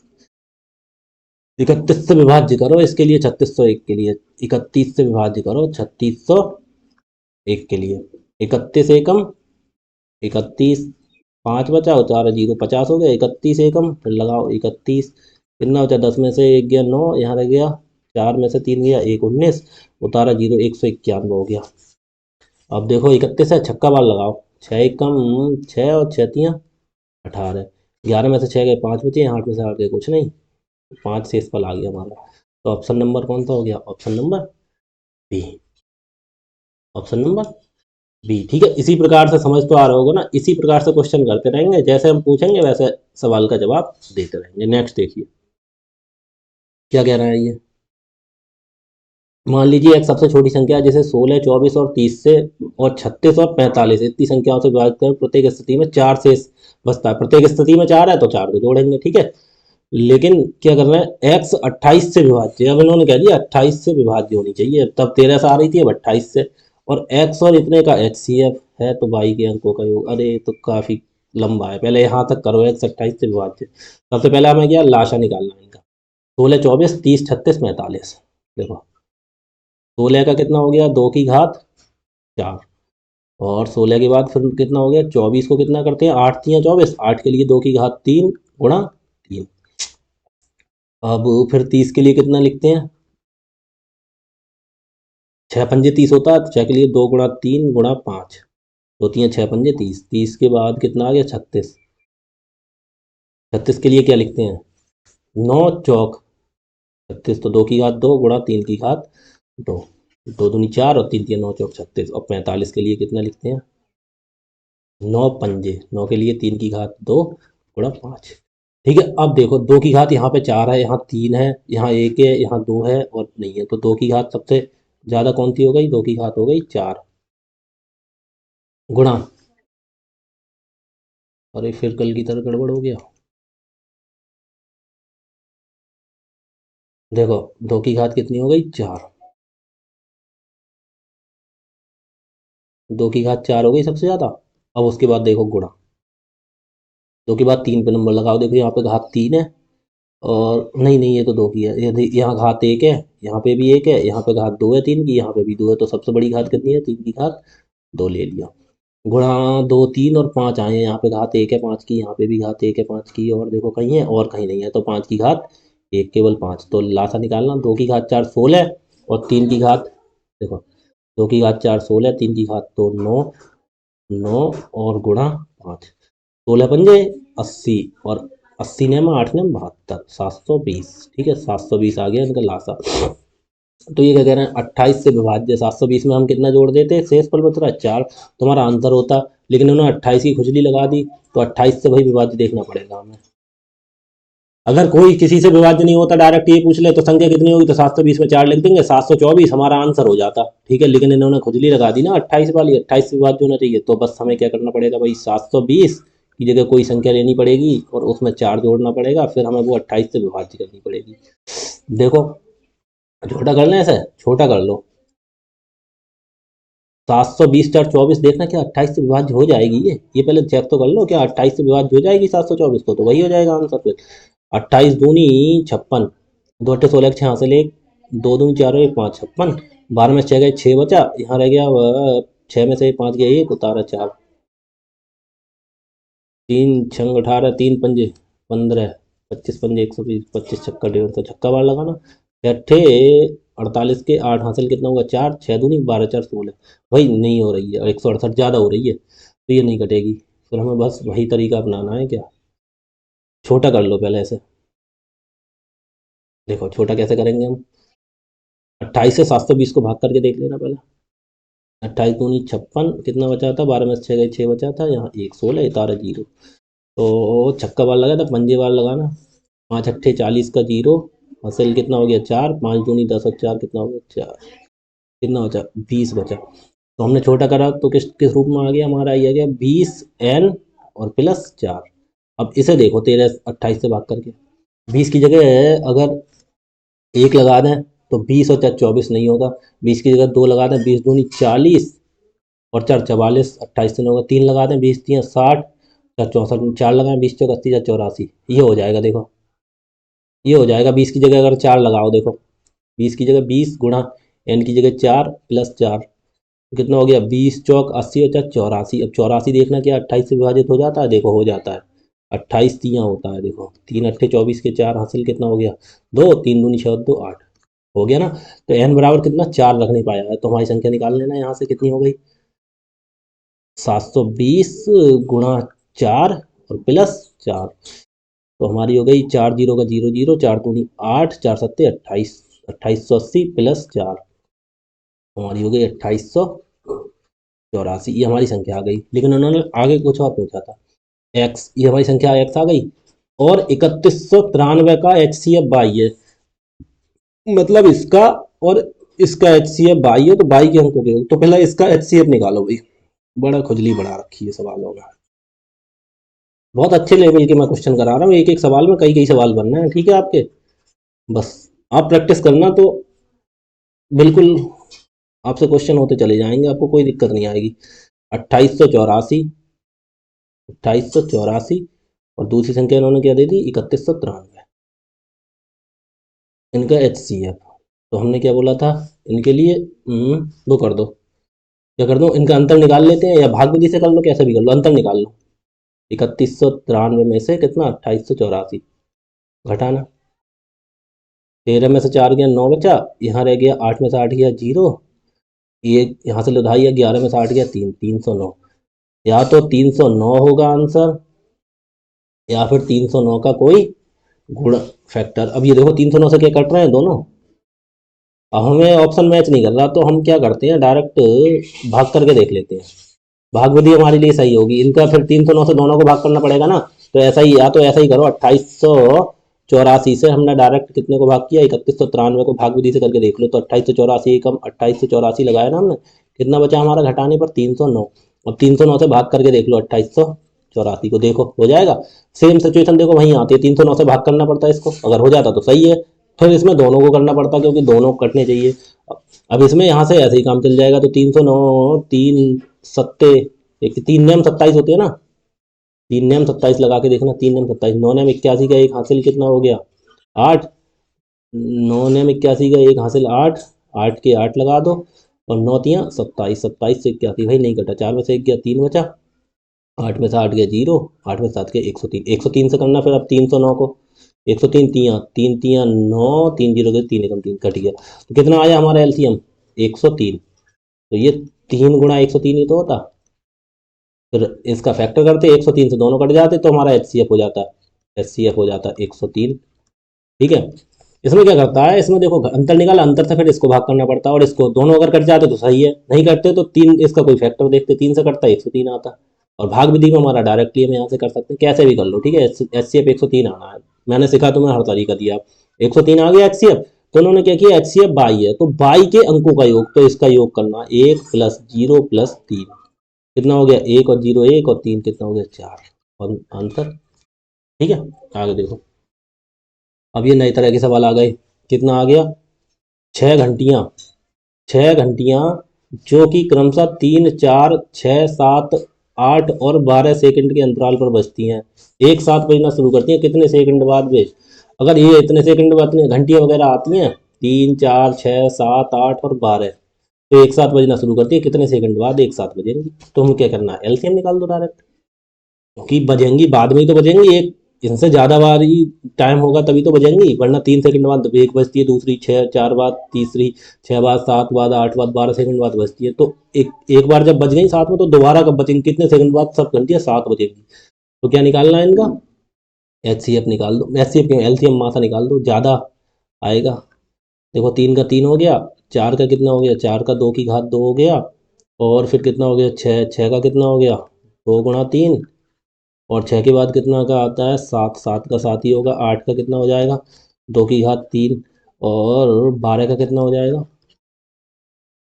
31 से विभाज्य करो, इसके लिए 3601 के लिए, 31 से विभाज्य करो 3601 के लिए, 31 एकम 31, 5 बचा, उतारा 0 50 हो गया, 31 एकम, फिर लगाओ 31, कितना बचा 10 में से 1 गया 9, यहाँ रह गया 4 में से 3 गया 1 19, उतारा 0 191 हो गया। अब देखो 31 है, छक्का बार लगाओ, 6 एकम 6 और 6 तियाँ 18। 11 में से 6 गए 5 बचे, 8 में से 8 गए कुछ नहीं, 5 शेष फल आ गया हमारा। तो ऑप्शन नंबर कौन सा हो गया? Option number B. Option number B. ठीक है, इसी प्रकार से समझ तो आ रहा होगा ना, इसी प्रकार से क्वेश्चन करते रहेंगे, जैसे हम पूछेंगे वैसे सवाल का जवाब देते रहेंगे। नेक्स्ट देखिए क्या कह रहा है ये। मान लीजिए एक सबसे छोटी संख्या है जिसे 16, 24 और 30 से और 36 और 45 इतनी संख्याओं से विभाजित कर प्रत्येक स्थिति में 4 शेष बचता है। प्रत्येक स्थिति में 4 है तो 4 को जोड़ेंगे, ठीक है। लेकिन क्या करना है, x 28 से विभाज्य, अब इन्होंने कह दिया 28 से विभाज्य होनी चाहिए, तब 13 से आ रही थी, अब 28 से, और x और इतने का HCF है तो y के अंकों का योग। अरे तो काफी लंबा है, पहले यहाँ तक करो, x 28 से विभाज्य। सबसे पहले हमें क्या लाशा निकालना है इनका, 16, 24, 30, 36, 45। देखो 16 का कितना हो गया, 2 की घात 4, और 16 के बाद फिर कितना हो गया, 24 को कितना करते हैं, 8 3 24, 8 के लिए 2 की घात 3 गुणा 3। अब फिर 30 के लिए कितना लिखते हैं, 6 पंजे 30 होता है, तो 6 के लिए 2 गुणा 3 गुणा 5, 2 3 6 पंजे 30। 30 के बाद कितना आ गया, 36। 36 के लिए क्या लिखते हैं, 9 चौक 36, तो 2 की घात 2 गुणा 3 की घात 2, 2 दूनी 4 और 3 3 9 चौक 36। और 45 के लिए कितना लिखते हैं, 9 पंजे, 9 के लिए 3 की घात 2 गुणा 5। ठीक है, अब देखो 2 की घात यहाँ पे 4 है, यहाँ 3 है, यहाँ 1 है, यहाँ 2 है और नहीं है, तो 2 की घात सबसे ज़्यादा कौन सी हो गई, 2 की घात हो गई 4 गुणा, अरे फिर कल की तरह गड़बड़ हो गया। देखो 2 की घात कितनी हो गई, 4, 2 की घात 4 हो गई सबसे ज़्यादा। अब उसके बाद देखो गुणा, 2 के बाद 3 पे नंबर लगाओ, देखो यहाँ पे घात 3 है, और नहीं नहीं ये तो 2 की है, यदि यहाँ घात 1 है, यहाँ पे भी 1 है, यहाँ पे घात 2 है 3 की, यहाँ पे भी 2 है, तो सबसे बड़ी घात कितनी है, 3 की घात 2 ले लिया। गुणा 2 3 और 5 आए हैं, यहाँ पे घात 1 है 5 की, यहाँ पे भी घात 1 है 5 की, और देखो कहीं है और कहीं नहीं है, तो 5 की घात 1 केवल 5, तो लासा निकालना, 2 की घात 4 16 और 3 की घात, देखो 2 की घात 4 16, 3 की घात तो 9, 9 और गुणा 5, 16 पंजे 80, और 80 ने 8 ने 72, 720। ठीक है, 720 आ गया इनका लासा। तो ये क्या कह रहे हैं, 28 से विभाज्य 720 में हम कितना जोड़ देते, शेष फल बच रहा है 4, तुम्हारा आंसर होता। लेकिन उन्होंने 28 की खुजली लगा दी, तो 28 से भाई विभाज्य देखना पड़ेगा हमें। अगर कोई किसी से विभाज्य नहीं होता, डायरेक्ट ये पूछ ले तो संख्या कितनी होगी, तो 720 में 4 लिख देंगे, 724 हमारा आंसर हो जाता। ठीक है, लेकिन इन्होंने खुजली लगा दी ना 28 वाली, 28 से विभाज्य होना चाहिए, तो बस हमें क्या करना पड़ेगा भाई, 720 की जगह कोई संख्या लेनी पड़ेगी और उसमें 4 जोड़ना पड़ेगा, फिर हमें वो 28 से विभाज्य करनी पड़ेगी। देखो छोटा कर लें, ऐसे छोटा कर लो, 720 4 24, देखना क्या 28 से विभाज्य हो जाएगी, ये पहले चेक तो कर लो, क्या 28 से विभाज्य हो जाएगी 724 को, तो वही हो जाएगा आंसर फिर। 28 दूनी 56, 2 अट्ठे 16, 6 हासिल 1, 2 दूनी 4 1 5 56, 12 में 6 गए 6 बचा, यहाँ रह गया 6 में से 5 गया 1 उतारा 4, 3 छंग 18, 3 पंजे 15, 25 पंजे 120, 25 छक्का 150, छक्का बार लगाना, अट्ठे 48 के 8 हासिल कितना होगा 4, 6 दूनी 12 4 16, भाई नहीं हो रही है, 168 ज़्यादा हो रही है, तो ये नहीं कटेगी, फिर हमें बस वही तरीका अपनाना है, क्या छोटा कर लो पहले ऐसे। देखो छोटा कैसे करेंगे हम, 28 से 720 को भाग करके देख लेना पहले, 28 दूनी 56, कितना बचा था, 12 में से 6 गए 6 बचा था, यहाँ 1 16 उतारा 0, तो छक्का बार लगा था, पंजे बार लगाना, 5 अट्ठे 40 का 0, हासिल कितना हो गया 4, 5 दूनी 10 और 4 कितना हो गया 4, कितना बचा 20 बचा। तो हमने छोटा करा तो किस किस रूप में आ गया हमारा, ये आ गया 20n और प्लस 4। अब इसे देखो 13 28 से भाग करके, 20 की जगह अगर 1 लगा दें तो 20 और 4 24 नहीं होगा, 20 की जगह 2 लगा दें, 20 दूनी 40 और 4 44, 28 से नहीं होगा, 3 लगा दें, 20 3 60, 4 64, 4 लगाएं, 20 चौक 80, 4 84, ये हो जाएगा। देखो ये हो जाएगा, 20 की जगह अगर 4 लगाओ, देखो 20 की जगह 20 गुणा n की जगह 4 प्लस 4, कितना हो गया 20 चौक 80 और 4 84। अब 84 देखना क्या 28 से विभाजित हो जाता है, देखो हो जाता है, 28 तियाँ होता है, देखो 3 अट्ठे 24 के 4 हासिल कितना हो गया 2, 3 दूनी 6 2 8 हो गया ना। तो n बराबर कितना 4 रख नहीं पाया है, तो हमारी संख्या निकाल लेना यहाँ से कितनी हो गई, 720 गुणा 4 और प्लस 4, तो हमारी हो गई 4 जीरो का 0 0, 4 दूनी 8, 4 सत्ते 28, 2880 प्लस 4, हमारी हो गई 2884। ये हमारी संख्या आ गई। लेकिन उन्होंने आगे कुछ और पूछा था, एक्स, ये हमारी संख्या एक्स आ गई और 3193 का एच सी एफ बाई है, मतलब इसका और इसका एच सी एफ बाई है, तो बाई के अंकों के, तो पहले इसका एच सी एफ निकालो भाई। बड़ा खुजली बढ़ा रखी है सवालों में, बहुत अच्छे लेवल के मैं क्वेश्चन करा रहा हूँ, एक एक सवाल में कई कई सवाल बनना है, ठीक है आपके। बस आप प्रैक्टिस करना तो बिल्कुल आपसे क्वेश्चन होते चले जाएंगे, आपको कोई दिक्कत नहीं आएगी। 2884, 2884 और दूसरी संख्या इन्होंने क्या दे दी 3193, इनका एच सी एफ। तो हमने क्या बोला था इनके लिए, वो कर दो, क्या कर दो, इनका अंतर निकाल लेते हैं, या भाग विधि से कर लो, कैसे भी कर लो, अंतर निकाल लो। 3193 में से कितना 2884 घटाना, 13 में से 4 गया 9 बचा, यहाँ रह गया 8 में से 8 गया 0, ये यहाँ से लुधाई है, 11 में से 8 गया 3, 309। या तो 309 होगा आंसर, या फिर 309 का कोई गुण फैक्टर। अब ये देखो 309 से क्या कट रहे हैं दोनों, अब हमें ऑप्शन मैच नहीं कर रहा, तो हम क्या करते हैं डायरेक्ट भाग करके देख लेते हैं, भाग विधि हमारे लिए सही होगी। इनका फिर 309 से दोनों को भाग करना पड़ेगा ना, तो ऐसा ही, या तो ऐसा ही करो, 2884 से हमने डायरेक्ट कितने को भाग किया 3193 को, भाग विधि से करके देख लो। तो 2884 कम 2884 लगाया ना हमने, कितना बचा हमारा घटाने पर 309। अब 309 से भाग करके देख लो 2884 को, देखो हो जाएगा। सेम सिचुएशन देखो वहीं आती है, 309 से भाग करना पड़ता है इसको, अगर हो जाता तो सही है, फिर इसमें दोनों को करना पड़ता क्योंकि दोनों कटने चाहिए। अब इसमें यहाँ से ऐसे ही काम चल जाएगा, तो 309 3 सत्ते, एक 3 नेम 27 होती है ना, 3 नेम 27 लगा के देखना, 3 नेम 27, 9 नेम 81 का एक हासिल कितना हो गया 8, 9 नेम 81 का एक हासिल 8, 8 के 8 लगा दो, और 9 तियाँ 27, 27 से 81 भाई नहीं कटा, 4 में से 1 गया 3 बचा, 8 में से 8 गया 0, 8 में से 7 गया 103, 103 से करना फिर अब 309 को, 103 तियाँ 3 तियाँ 9, 3 जीरो के 3 एकम 3 कट गया, तो कितना आया हमारा एलसीएम 103। तो ये 3 गुणा 103 ही तो होता, फिर इसका फैक्टर करते 103 से दोनों कट जाते, तो हमारा एच सी एफ हो जाता, एच सी एफ हो जाता 103, ठीक है। इसमें क्या करता है, इसमें देखो अंतर निकाला, अंतर से फिर इसको भाग करना पड़ता है, और इसको दोनों अगर कट जाते तो सही है, नहीं कटते तो 3, इसका कोई फैक्टर देखते, 3 से कटता 103 आता। और भाग विधि में हमारा डायरेक्टली हम यहाँ से कर सकते हैं, कैसे भी कर लो, ठीक है। एच सी एफ 103 आना है, मैंने सिखा तुम्हें हर तरीका दिया, 103 आ गया एच सी एफ। तो उन्होंने क्या किया, एच सी एफ बाई है, तो बाई के अंकों का योग, तो इसका योग करना 1 प्लस 0 प्लस 3, कितना हो गया 1 और 0 1 और 3 कितना हो गया 4, और आंसर, ठीक है। आगे देखो, अब ये नए तरह के सवाल आ गए, कितना आ गया 6 घंटियाँ, 6 घंटियाँ जो कि क्रमशः 3 4 6 7 8 और 12 सेकंड के अंतराल पर बजती हैं, एक साथ बजना शुरू करती हैं, कितने सेकंड बाद बेच, अगर ये इतने सेकंड बाद घंटियाँ वगैरह आती हैं 3 4 6 7 8 और 12, तो एक साथ बजना शुरू करती है, कितने सेकंड बाद एक साथ बजेंगी। तो हम क्या करना है, एलसीएम निकाल दो डायरेक्ट, क्योंकि बजेंगी बाद में ही तो बजेंगी, एक इनसे ज़्यादा बार ही टाइम होगा तभी तो बजेंगी, वरना 3 सेकंड बाद एक बजती है, दूसरी 6 4 बाद, तीसरी 6 बाद, 7 बाद, 8 बाद, 12 सेकंड बाद बजती है। तो एक एक बार जब बज गई साथ में, तो दोबारा कब बजेंगी, कितने सेकंड बाद, सब घंटियाँ 7 बजेंगी। तो क्या निकालना है इनका, एच सी एफ निकाल दो, एच सी एफ क्यों, एल सी एम मासा निकाल दो, ज़्यादा आएगा। देखो 3 का 3 हो गया, 4 का कितना हो गया, 4 का 2 की घात 2 हो गया, और फिर कितना हो गया 6, 6 का कितना हो गया 2 गुणा 3, और 6 के बाद कितना का आता है 7, 7 का 7 ही होगा, 8 का कितना हो जाएगा 2 की घात 3, और 12 का कितना हो जाएगा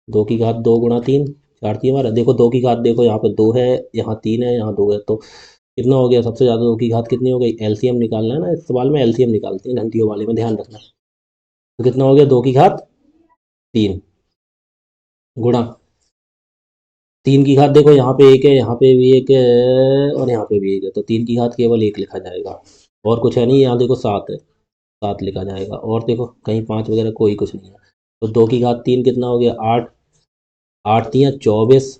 2 की घात 2 गुणा 3, 4 3 12। देखो 2 की घात, देखो यहाँ पे 2 है, यहाँ 3 है, यहाँ 2 है, तो कितना हो गया सबसे ज़्यादा 2 की घात कितनी हो गई, एलसीएम निकालना है ना, इस सवाल में एलसीएम निकालते हैं घंटियों वाले में, ध्यान रखना। तो कितना हो गया 2 की घात 3 गुणा 3 की घात, देखो यहाँ पे 1 है, यहाँ पे भी 1 है, और यहाँ पे भी 1 है, तो 3 की घात केवल 1 लिखा जाएगा, और कुछ है नहीं। यहाँ देखो 7 है, 7 लिखा जाएगा, और देखो कहीं 5 वगैरह कोई कुछ नहीं है। तो 2 की घात 3 कितना हो गया 8, 8 3 24,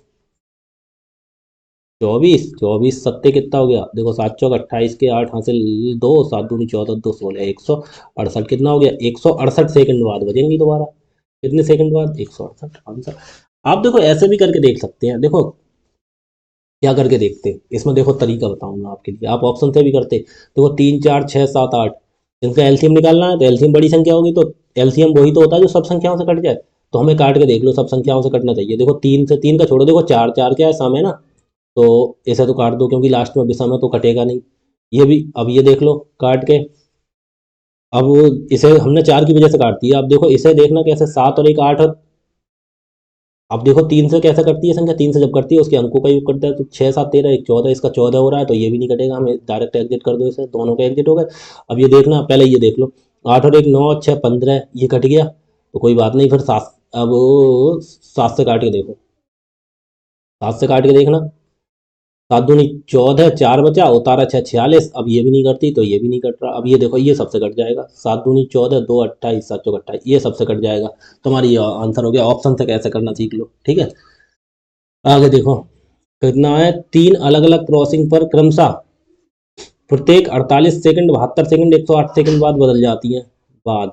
24 24 सत्ते कितना हो गया, देखो 7 चौक 28 के 8 हासिल 2, 7 दूनी 14 2 16, 168 कितना हो गया 168 सेकंड बाद बजेंगी दोबारा, कितने सेकंड बाद 168 आंसर। आप देखो ऐसे भी करके देख सकते हैं, देखो क्या करके देखते इसमें, देखो तरीका बताऊंगा आपके लिए, आप ऑप्शन से भी करते। देखो 3 4 6 7 8, इनका एलसीएम निकालना है, तो एलसीएम बड़ी संख्या होगी तो एलसीएम वही तो होता है जो सब संख्याओं से कट जाए। तो हमें काट के देख लो, सब संख्याओं से कटना चाहिए। देखो 3 से 3 का छोड़ो, देखो 4 4 क्या है, सम है ना, तो ऐसे तो काट दो क्योंकि लास्ट में विषम है तो कटेगा नहीं। ये भी अब ये देख लो काट के। अब इसे हमने 4 की वजह से काट दिया, अब देखो इसे देखना कैसे, 7 और 1 8। अब देखो 3 से कैसे कटती है संख्या, 3 से जब कटती है उसके अंकों का योग करता है, तो 6 7 13 1 14, इसका 14 हो रहा है, तो ये भी नहीं कटेगा, हमें डायरेक्ट एग्जिट कर दो, इसे दोनों का एग्जिट हो गए। अब ये देखना, पहले ये देख लो, 8 और 1 9 6 15, ये कट गया तो कोई बात नहीं, फिर 7, अब 7 से काट के देखो, 7 से काट के देखना, 7 दूनी 14, 4 बचा, उतारा 6 46, अब ये भी नहीं करती तो ये भी नहीं कट रहा। अब ये देखो ये सबसे कट जाएगा, 7 दूनी 14, 2 28, 7 चौक 28, ये सबसे कट जाएगा। तुम्हारी ये आंसर हो गया। ऑप्शन से कैसे करना सीख लो, ठीक है। आगे देखो कितना है, 3 अलग अलग क्रॉसिंग पर क्रमशः प्रत्येक 48 सेकंड, 72 सेकंड, 108 सेकंड बाद बाद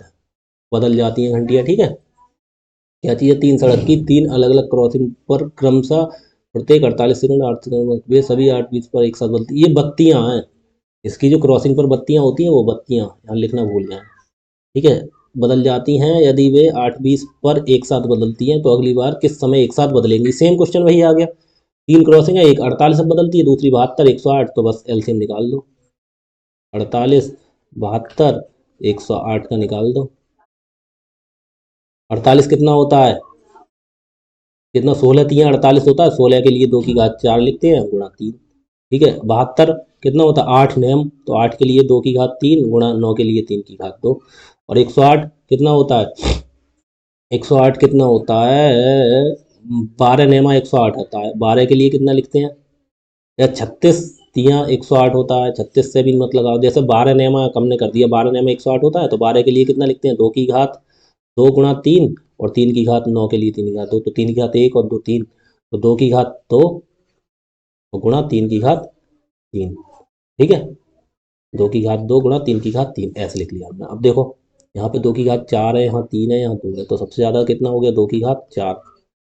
बदल जाती हैं घंटियां, ठीक है। क्या चीज़ है, 3 सड़क की 3 अलग अलग क्रॉसिंग पर क्रमशः प्रत्येक 48 सेकंड 8 सेकंड बाद वे सभी 8 20 पर एक साथ बदलती, ये बत्तियां हैं। इसकी जो क्रॉसिंग पर बत्तियां होती हैं वो बत्तियां यहाँ लिखना भूल जाए, ठीक है। बदल जाती हैं, यदि वे 8 20 पर एक साथ बदलती हैं तो अगली बार किस समय एक साथ बदलेंगी। सेम क्वेश्चन वही आ गया, 3 क्रॉसिंग है, एक 48 से बदलती है, दूसरी 72 108, तो बस एलसीएम निकाल दो, 48 72 108 का निकाल दो। 48 कितना होता है, कितना, 16 3 48 होता है, 16 के लिए 2 की घात 4 लिखते हैं, गुणा 3, ठीक है। 72 कितना होता है, 8 नियम, तो 8 के लिए 2 की घात 3 गुणा 9 के लिए 3 की घात 2। और 108 कितना होता है, 108 कितना होता है, 12 नियमा 108 होता है, 12 के लिए कितना लिखते हैं, या 36 तिया 108 होता है, 36 से भी मत लगाओ, जैसे 12 नियमा हमने कर दिया, 12 नियमा 108 होता है, तो 12 के लिए कितना लिखते हैं, 2 की घात 2 गुणा 3, और 3 की घात 9 के लिए 3 की घात 2, तो 3 की घात 1 और 2 3, तो 2 की घात 2 और गुणा 3 की घात 3, ठीक है। 2 की घात 2 गुणा 3 की घात 3, ऐसे लिख लिया हमने। अब देखो यहाँ पे 2 की घात 4 है, यहाँ 3 है, यहाँ 2 है, तो सबसे ज़्यादा कितना हो गया, 2 की घात 4।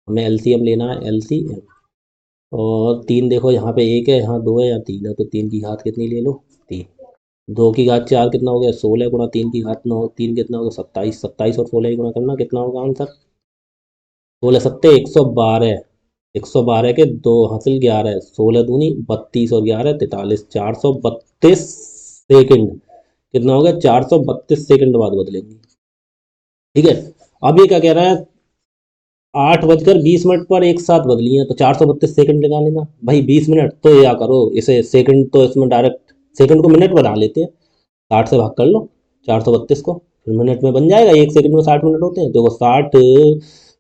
हमें एलसीएम लेना है, एलसीएम। और 3 देखो यहाँ पे 1 है, यहाँ 2 है, यहाँ 3 है, तो 3 की घात कितनी ले लो, 3। 2 की घात 4 कितना हो गया, 16 गुणा 3 की घात 9, 3 कितना होगा, 27, 27 और 16 गुणा करना, कितना होगा आंसर, 16 सत्ते 112, 112 के 2 हासिल 11, 16 दूनी 32 और 11 43, 432 सेकंड, कितना हो गया, 432 सेकंड बाद बदलेंगे, ठीक है। अब ये क्या कह रहा है, 8 बजकर 20 मिनट पर एक साथ बदली है, तो 432 सेकंड निकालेगा भाई, 20 मिनट तो या करो इसे सेकंड, तो इसमें डायरेक्ट सेकंड को मिनट बना लेते हैं, 60 से भाग कर लो 432 को, फिर मिनट में बन जाएगा, 1 सेकंड में 60 मिनट होते हैं। देखो 60,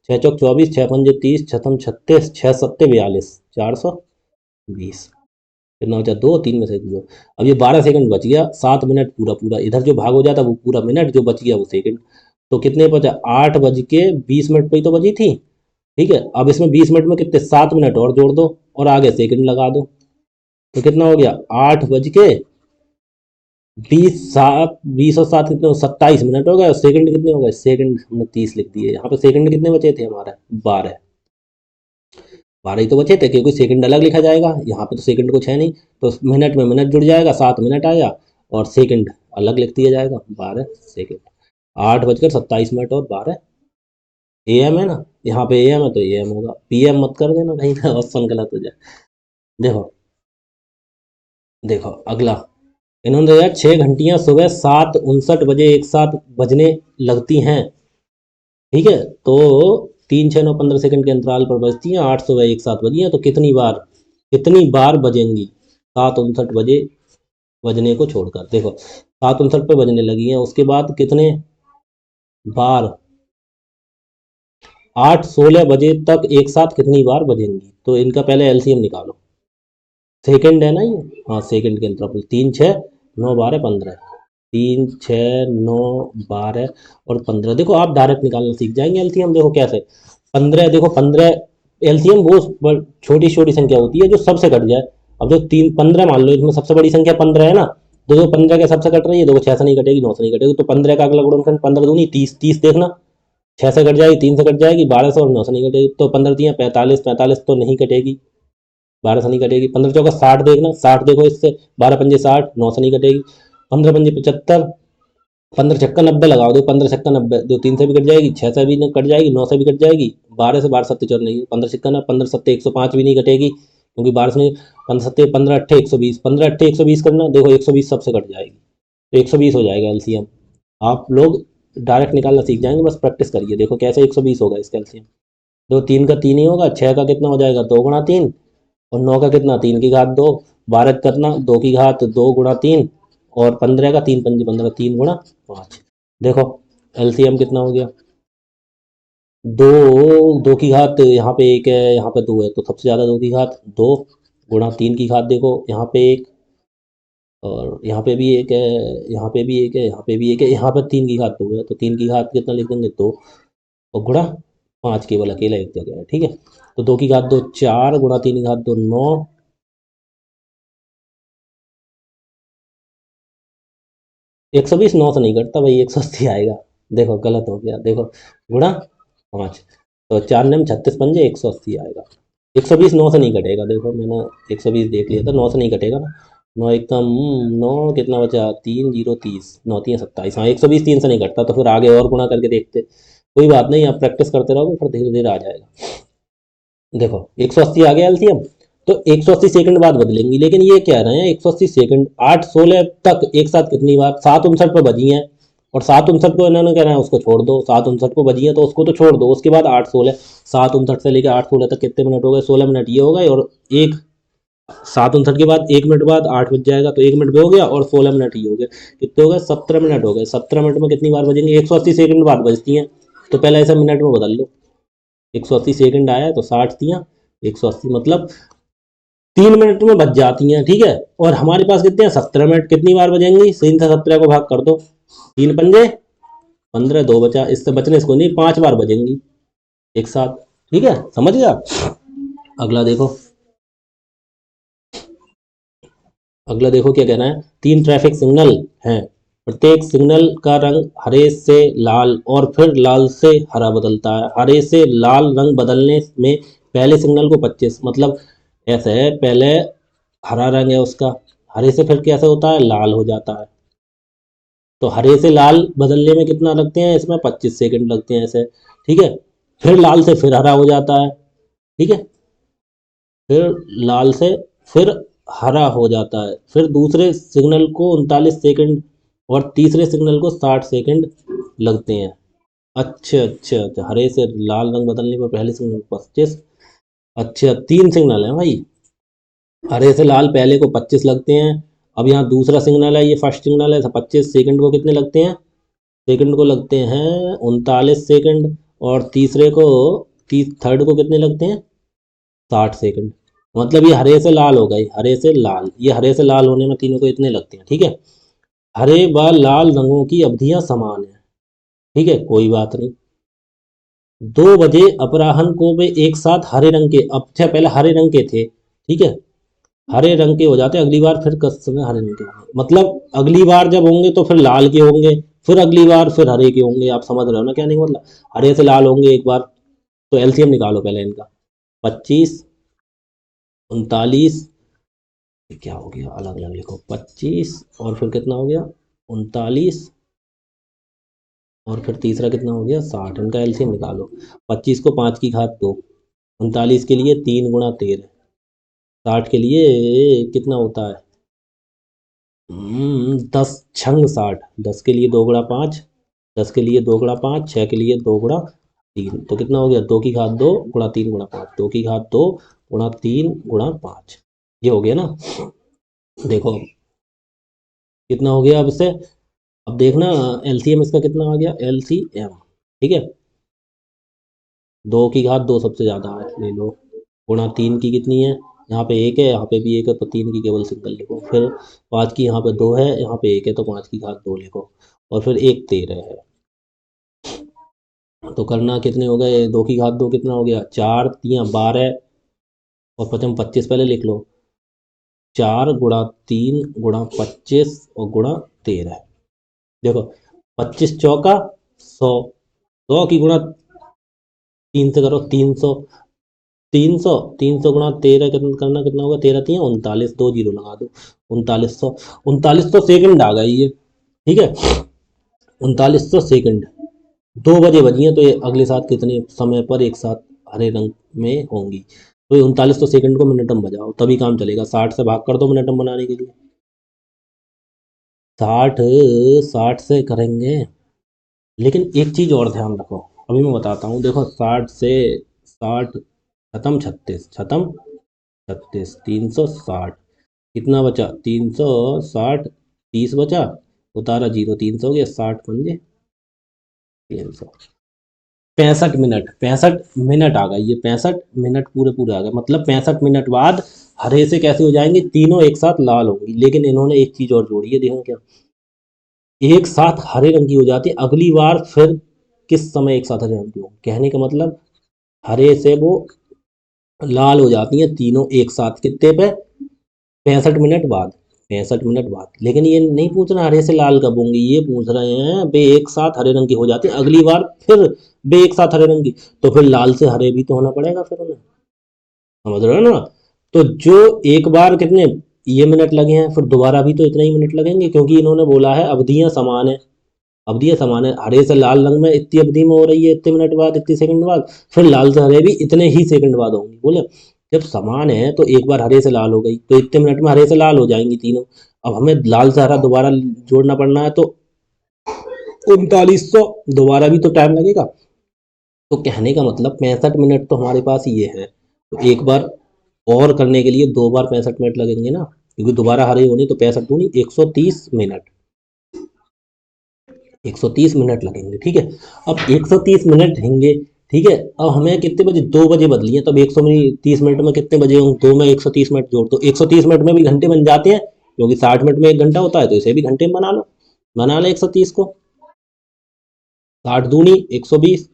6 चौक 24, 6 पंजे 30, 6 36, 6 सत्ते 42, 420, कितना हो जाए, 2 3 में से 2। अब ये 12 सेकंड बच गया, 7 मिनट पूरा पूरा, इधर जो भाग हो जाता वो पूरा मिनट, जो बच गया वो सेकंड। तो कितने बचा, 8 बज के 20 मिनट पे ही तो बची थी, ठीक है। अब इसमें 20 मिनट में कितने, 7 मिनट और जोड़ दो और आगे सेकंड लगा दो, तो कितना हो गया, 8 बज के 20 7 20 और 7 कितने हो, 27 मिनट हो गए, और सेकंड कितने हो गए, सेकंड हमने 30 लिख दिए, यहाँ पे सेकंड कितने बचे थे हमारे, 12, 12 ही तो बचे थे, क्योंकि सेकंड अलग लिखा जाएगा, यहाँ पे तो सेकंड कुछ है नहीं, तो मिनट में मिनट जुड़ जाएगा, 7 मिनट आया, और सेकंड अलग लिख दिया जाएगा, 12 सेकंड। 8 बजकर 27 मिनट और 12 एम है ना, यहाँ पे एम है तो एम होगा, पीएम मत कर देना कहीं का ऑप्शन गलत हो जाए। देखो देखो अगला, इन्होंने दिया 6 घंटियां सुबह 7:59 बजे एक साथ बजने लगती हैं, ठीक है। तो 3 6 9 15 सेकंड के अंतराल पर बजती हैं, 8 सुबह एक साथ बजी हैं, तो कितनी बार बजेंगी 7:59 बजे बजने को छोड़कर। देखो 7:59 पे बजने लगी हैं, उसके बाद कितने बार, 8 16 बजे तक एक साथ कितनी बार बजेंगी, तो इनका पहले एलसीएम निकालो। सेकंड है ना ये, हाँ सेकंड के अंतराल, 3 6 9 12 15, 3 6 9 12 और 15, देखो आप डायरेक्ट निकालना सीख जाएंगे एलसीएम। देखो कैसे, 15, देखो 15 एलसीएम वो छोटी छोटी संख्या होती है जो सबसे कट जाए। अब जो 3 15 मान लो, इसमें सबसे बड़ी संख्या 15 है ना, तो जो 15 के सबसे कट रही है, देखो 6 से नहीं कटेगी, 9 से नहीं कटेगी, तो 15 का अगला गुणनखंड 15 दूनी 30, 30 देखना, 6 से कट जाएगी, 3 से कट जाएगी, 12 से और 9 से नहीं कटेगी, तो 15 3 45, 45 तो नहीं कटेगी, 12 से नहीं कटेगी। 15 चौका 60 देखना, 60 देखो इससे, 12 पंजे 60, 9 से नहीं कटेगी। 15 पंजे 75, 15 छक्का 90 लगाओ, देखो 15 छक्का 90, दो 3 से भी कट जाएगी, 6 से भी कट जाएगी, 9 से भी कट जाएगी, 12 से 12 सत्ते चौर नहीं, 15 छक्का ना 15 सत्ते 105 भी नहीं कटेगी, क्योंकि 12 से नहीं, 15 सत्ते 15 अट्ठे 120, 15 अट्ठे 120 करना, देखो 120 सबसे कट जाएगी, तो 120 हो जाएगा एलसीएम। आप लोग डायरेक्ट निकालना सीख जाएंगे, बस प्रैक्टिस करिए, देखो कैसे 120 होगा इसका एलसीएम। दो 3 का 3 ही होगा, 6 का कितना हो जाएगा 2 गुणा 3, और 9 का कितना 3 की घात 2, 12 करना 2 की घात 2 गुणा 3, और 15 का 3 पंजे 15, 3 गुणा 5। देखो एलसीएम कितना हो गया, दो, 2 की घात यहाँ पे 1 है, यहाँ पे 2 है, तो सबसे ज़्यादा 2 की घात 2 गुणा 3 की घात, देखो यहाँ पे 1, और यहाँ पे भी 1 है, यहाँ पे भी 1 है, यहाँ पे भी 1 है, यहाँ पर 3 की घात 2 है, तो 3 की घात कितना लिख देंगे 2, और गुणा 5 केवल अकेला एक जगह है, ठीक है। तो 2 की घात 2 4, गुणा 3 की घात 2 9, 120 9 से नहीं कटता भाई, 180 आएगा, देखो गलत हो गया, देखो गुणा 5, तो 4 नेम 36 पंजे 180 आएगा। 120 9 से नहीं कटेगा, देखो मैंने 120 देख लिया था, 9 से नहीं कटेगा ना, 9 एकदम 9 कितना बचा 3 जीरो 30, 9 3 27, हाँ 120 3 से नहीं कटता, तो फिर आगे और गुणा करके देखते, कोई बात नहीं, आप प्रैक्टिस करते रहोगे फिर धीरे धीरे आ जाएगा। देखो 180 आ गया एलसीएम, तो 180 सेकंड बाद बदलेंगी, लेकिन ये कह रहे हैं 180 सेकंड 8 16 तक एक साथ कितनी बार, 7 59 पे बजी हैं, और 7 59 को इन्होंने कह रहे हैं उसको छोड़ दो, 7 59 को बजी है तो उसको तो छोड़ दो, उसके बाद 8 16, 7 59 से लेकर 8 16 तक कितने मिनट हो गए, 16 मिनट ये हो गए, और एक 7 59 के बाद 1 मिनट बाद 8 बज जाएगा, तो 1 मिनट भी हो गया, और 16 मिनट ये हो गए, कितने हो गए 17 मिनट हो गए। 17 मिनट में कितनी बार बजेंगे, 180 सेकंड बाद बजती हैं, तो पहले ऐसा मिनट में बदल लो, 180 सेकंड आया तो 60 दिया, 180 मतलब 3 मिनट में बच जाती हैं, ठीक है। और हमारे पास कितने हैं 17 मिनट, कितनी बार बजेंगी, 3 से 17 को भाग कर दो, 3 पंजे 15, 2 बचा, इससे बचने इसको नहीं, 5 बार बजेंगी एक साथ, ठीक है, समझ गया। अगला देखो, अगला देखो क्या कहना है, 3 ट्रैफिक सिग्नल हैं, प्रत्येक सिग्नल का रंग हरे से लाल और फिर लाल से हरा बदलता है, हरे से लाल रंग बदलने में पहले सिग्नल को 25, मतलब ऐसे है, पहले हरा रंग है उसका, हरे से फिर कैसे होता है लाल हो जाता है, तो हरे से लाल बदलने में कितना लगते हैं, इसमें 25 सेकंड लगते हैं ऐसे, ठीक है। फिर लाल से फिर हरा हो जाता है, ठीक है, फिर लाल से फिर हरा हो जाता है, फिर दूसरे सिग्नल को 39 सेकंड, और तीसरे सिग्नल को 60 सेकंड लगते हैं। अच्छा अच्छा अच्छा, हरे से लाल रंग बदलने पर पहले सिग्नल 25, अच्छा 3 सिग्नल है भाई, हरे से लाल पहले को 25 लगते हैं, अब यहाँ दूसरा सिग्नल है, ये फर्स्ट सिग्नल है, 25 सेकंड को कितने लगते हैं, सेकंड को लगते हैं 39 सेकंड, और तीसरे को थर्ड को कितने लगते हैं 60 सेकंड, मतलब ये हरे से लाल हो गए, हरे से लाल, ये हरे से लाल होने में तीनों को इतने लगते हैं, ठीक है। हरे व लाल रंगों की अवधियां समान है, ठीक है, कोई बात नहीं। 2 बजे अपराह्न को वे एक साथ हरे रंग के, अब अच्छा पहले हरे रंग के थे, ठीक है, हरे रंग के हो जाते हैं, अगली बार फिर कस समय हरे रंग के होंगे, मतलब अगली बार जब होंगे तो फिर लाल के होंगे, फिर अगली बार फिर हरे के होंगे, आप समझ रहे हो ना क्या नहीं, मतलब हरे से लाल होंगे एक बार, तो एलसीएम निकालो पहले इनका, 25 39, क्या हो गया अलग अलग लिखो, 25 और फिर कितना हो गया 39, और फिर तीसरा कितना हो गया 60, इनका एलसीएम निकालो। 25 को 5 की घात 2, 39 के लिए 3 गुणा 13, 60 के लिए कितना होता है 10 छंग 60, 10 के लिए 2 गुणा 5, 10 के लिए 2 गुणा 5, 6 के लिए 2 गुणा 3, तो कितना हो गया 2 की घात 2 गुणा 3 गुणा 5, 2 की घात 2 गुणा 3 गुणा 5, ये हो गया ना। देखो कितना हो गया अब से, अब देखना एलसीएम इसका कितना आ गया, एलसीएम, ठीक है, 2 की घात 2 सबसे ज़्यादा है, ले लो, गुणा 3 की कितनी है, यहाँ पे 1 है, यहाँ पे भी 1 है, तो 3 की केवल सिंगल लिखो, फिर 5 की यहाँ पे 2 है, यहाँ पे 1 है, तो 5 की घात 2 लिखो, और फिर 1 13 है, तो करना कितने हो गए, 2 की घात 2 कितना हो गया 4 तियाँ 12, और पचम 25 पहले लिख लो, 4 गुणा 3 गुणा 25 और गुणा 13, देखो 25 चौका 100, 100 की गुणा 3 से करो 300, 300 गुणा 13 कितना करना, कितना होगा, 13 3 39, 2 जीरो लगा दो, 3900। 3900 सेकंड आ गई ये, ठीक है, 3900 सेकंड। 2 बजे बजी हैं, तो ये अगले साथ कितने समय पर एक साथ हरे रंग में होंगी, तो ये 3900 सेकंड को मिनट में बजाओ तभी काम चलेगा। 60 से भाग कर दो मिनट में बनाने के लिए। 60, 60 से करेंगे, लेकिन एक चीज और ध्यान रखो, अभी मैं बताता हूँ। देखो 60 से 60 छतम 36, छतम 36, 360, कितना बचा, 360, 30 बचा, उतारा जीरो, 300 हो गया, 60 पंजे 300। 65 मिनट, 65 मिनट आ गई, ये 65 मिनट पूरे पूरे आ गए, मतलब 65 मिनट बाद हरे से कैसे हो जाएंगे, तीनों एक साथ लाल होंगी। लेकिन इन्होंने एक चीज और जोड़ी है, देखो क्या, एक साथ हरे रंग की हो जाती है अगली बार, फिर किस समय एक साथ हरे रंग की हो, कहने का मतलब हरे से वो लाल हो जाती हैं तीनों एक साथ, कितने पे, 65 मिनट बाद, 65 मिनट बाद। लेकिन ये नहीं पूछ रहे हरे से लाल कब होंगी, ये पूछ रहे हैं बे एक साथ हरे रंग की हो जाती है अगली बार, फिर बे एक साथ हरे रंग की, तो फिर लाल से हरे भी तो होना पड़ेगा फिर उन्हें, समझ रहे हो ना। तो जो एक बार कितने ये मिनट लगे हैं, फिर दोबारा भी तो इतने ही मिनट लगेंगे, क्योंकि इन्होंने बोला है अवधियां समान है, अवधियां समान है, हरे से लाल रंग में इतनी अवधि में हो रही है, इतने मिनट बाद, इतने सेकंड बाद, फिर लाल से हरे भी इतने ही सेकंड बाद होंगी, बोले जब समान है तो एक बार हरे से लाल हो गई तो इतने मिनट में हरे से लाल हो जाएंगी तीनों। अब हमें लाल से हरा दोबारा जोड़ना पड़ना है, तो 3900 दोबारा भी तो टाइम लगेगा। तो कहने का मतलब 65 मिनट तो हमारे पास ये है, तो एक बार और करने के लिए 2 बार 65 मिनट लगेंगे ना, क्योंकि दोबारा हरे होने, तो 65 दूनी 130 मिनट, 130 मिनट लगेंगे, ठीक है। अब 130 मिनट रहेंगे, ठीक है। अब हमें कितने बजे, 2 बजे बदली है, तब 130 मिनट में कितने बजे होंगे, दो में 130 मिनट जोड़ दो, 130 मिनट में भी घंटे बन जाते हैं, क्योंकि 60 मिनट में 1 घंटा होता है, तो इसे भी घंटे में बना लो, बना लो 130 को, 60 दूनी 120,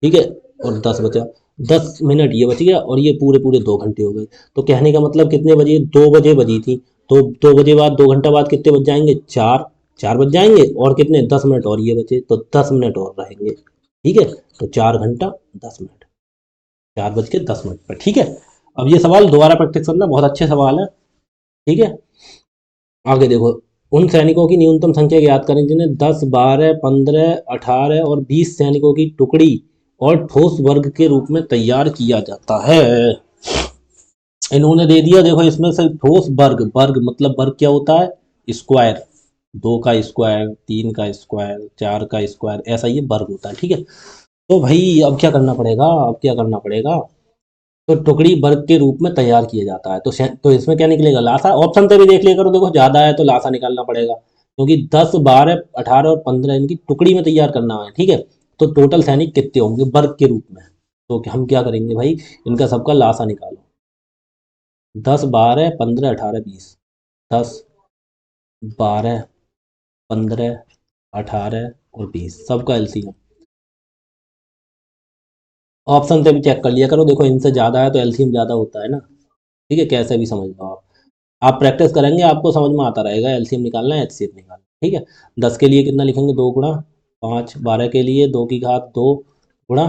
ठीक है, और 10 बचा, 10 मिनट ये बच गया, और ये पूरे पूरे 2 घंटे हो गए। तो कहने का मतलब कितने बजे, 2 बजे बजी थी, तो 2 बजे बाद 2 घंटा बाद कितने बज जाएंगे, चार, चार बज जाएंगे, और कितने, 10 मिनट और ये बचे, तो 10 मिनट और रहेंगे, ठीक है। तो 4 घंटा 10 मिनट, 4 बज के 10 मिनट पर, ठीक है। अब ये सवाल दोबारा प्रैक्टिस करना, बहुत अच्छे सवाल है, ठीक है। आगे देखो, उन सैनिकों की न्यूनतम संख्या ज्ञात करें जिन्हें 10 12 15 18 और 20 सैनिकों की टुकड़ी और ठोस वर्ग के रूप में तैयार किया जाता है। इन्होंने दे दिया, देखो इसमें से ठोस वर्ग, वर्ग मतलब वर्ग क्या होता है, स्क्वायर, 2 का स्क्वायर, 3 का स्क्वायर, 4 का स्क्वायर, ऐसा ये वर्ग होता है, ठीक है। तो भाई अब क्या करना पड़ेगा, अब क्या करना पड़ेगा, तो टुकड़ी वर्ग के रूप में तैयार किया जाता है, तो इसमें क्या निकलेगा, लासा। ऑप्शन पे भी देख लिया करो, देखो ज्यादा है तो लासा निकालना पड़ेगा, क्योंकि 10 12 18 और 15 इनकी टुकड़ी में तैयार करना है, ठीक है। तो टोटल सैनिक कितने होंगे वर्ग के रूप में, तो हम क्या करेंगे भाई, इनका सबका लासा निकालो, 10 12 15 18 20, 10 12 15 18 और 20 सबका एलसीएम। ऑप्शन से भी चेक कर लिया करो, देखो इनसे ज़्यादा है तो एलसीएम ज़्यादा होता है ना, ठीक है, कैसे भी समझ लो आप प्रैक्टिस करेंगे आपको समझ में आता रहेगा, एलसीएम निकालना है, एचसीएफ निकालना है, ठीक है। 10 के लिए कितना लिखेंगे, 2 गुणा 5, 12 के लिए 2 की घात 2 गुणा,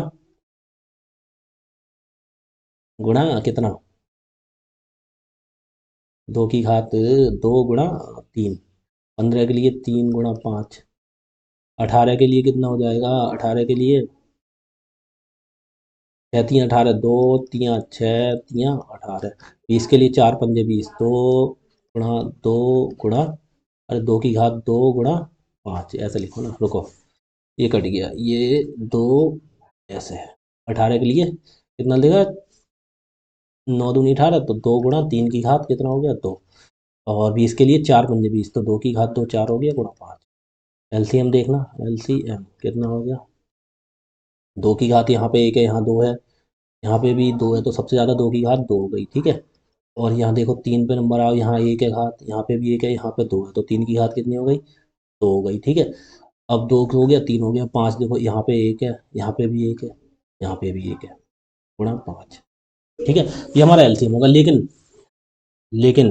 गुणा कितना, 2 की घात 2 गुणा 3, 15 के लिए 3 गुणा 5, 18 के लिए कितना हो जाएगा, 18 के लिए 6 3 18, 2 3 6 3 18, 20 के लिए 4 5 20, 2 गुणा 2 गुणा, अरे 2 की घात 2 गुणा 5, ऐसे लिखो ना, रुको ये कट गया, ये 2 ऐसे है। 18 के लिए कितना देगा, 9 दूनी 18, तो 2 गुणा 3 की घात कितना हो गया, 2, और 20 के लिए 4 5 20, तो 2 की घात 2 4 हो गया, गुणा 5। एलसीएम देखना, एलसीएम कितना हो गया, 2 की घात यहाँ पे 1 है, यहाँ 2 है, यहाँ पे भी 2 है, तो सबसे ज़्यादा 2 की घात 2 हो गई, ठीक है। और यहाँ देखो 3 पे नंबर आओ, यहाँ 1 है घात, यहाँ पे भी 1 है, यहाँ पे 2 है, तो 3 की घात कितनी हो गई, 2 हो गई, ठीक है। अब 2 हो गया, 3 हो गया, 5 देखो यहाँ पे 1 है, यहाँ पे भी 1 है, यहाँ पे भी 1 है, गुणा 5, ठीक है। ये हमारा एलसीएम होगा, लेकिन लेकिन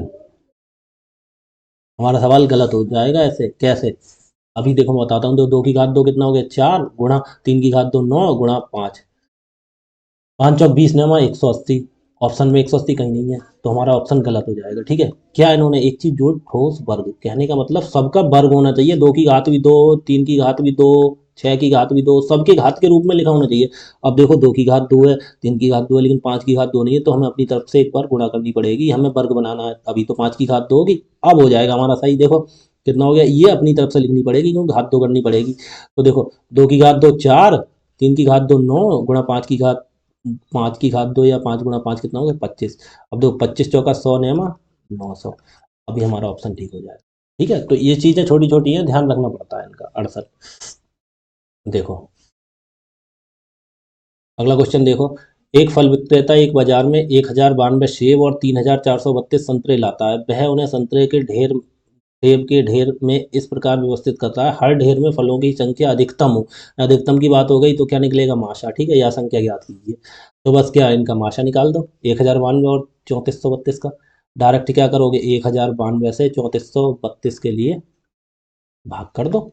हमारा सवाल गलत हो जाएगा, ऐसे कैसे, अभी देखो मैं बताता हूँ, 2 की घात 2 कितना हो गया, 4 गुणा 3 की घात 2 9 गुणा 5, 5 चौक 20 ने हमारा 180, ऑप्शन में 180 कहीं नहीं है, तो हमारा ऑप्शन गलत हो जाएगा। ठीक है, क्या इन्होंने एक चीज जोड़, ठोस वर्ग, कहने का मतलब सबका वर्ग होना चाहिए, 2 की घात भी 2, 3 की घात भी 2, 6 की घात भी 2, सबके घात के रूप में लिखा होना चाहिए। अब देखो 2 की घात 2 है, 3 की घात 2 है, लेकिन 5 की घात 2 नहीं है, तो हमें अपनी तरफ से एक बार गुणा करनी पड़ेगी, हमें वर्ग बनाना है। अभी तो 5 की घात 2 होगी, अब हो जाएगा हमारा सही। देखो कितना हो गया, ये अपनी तरफ से लिखनी पड़ेगी क्योंकि घात 2 करनी पड़ेगी। तो देखो 2 की घात 2 4, 3 की घात 2 9, गुणा 5 की घात, 5 की घात 2 या 5 गुणा 5 कितना हो गया 25। अब देखो 25 चौका 100 ने हमारा 900। अभी हमारा ऑप्शन ठीक हो जाएगा। ठीक है, तो ये चीज़ें छोटी छोटी हैं, ध्यान रखना पड़ता है इनका। 68 देखो, अगला क्वेश्चन देखो, एक फल विक्रेता एक बाजार में 1092 सेब और 3432 संतरे लाता है। वह उन्हें संतरे के ढेर, सेब के ढेर में इस प्रकार व्यवस्थित करता है, हर ढेर में फलों की संख्या अधिकतम हो। अधिकतम की बात हो गई तो क्या निकलेगा, माशा। ठीक है, या संख्या ज्ञात कीजिए। तो बस क्या इनका माशा निकाल दो, 1092 और 3432 का। डायरेक्ट क्या करोगे, 1092 से 3432 के लिए भाग कर दो।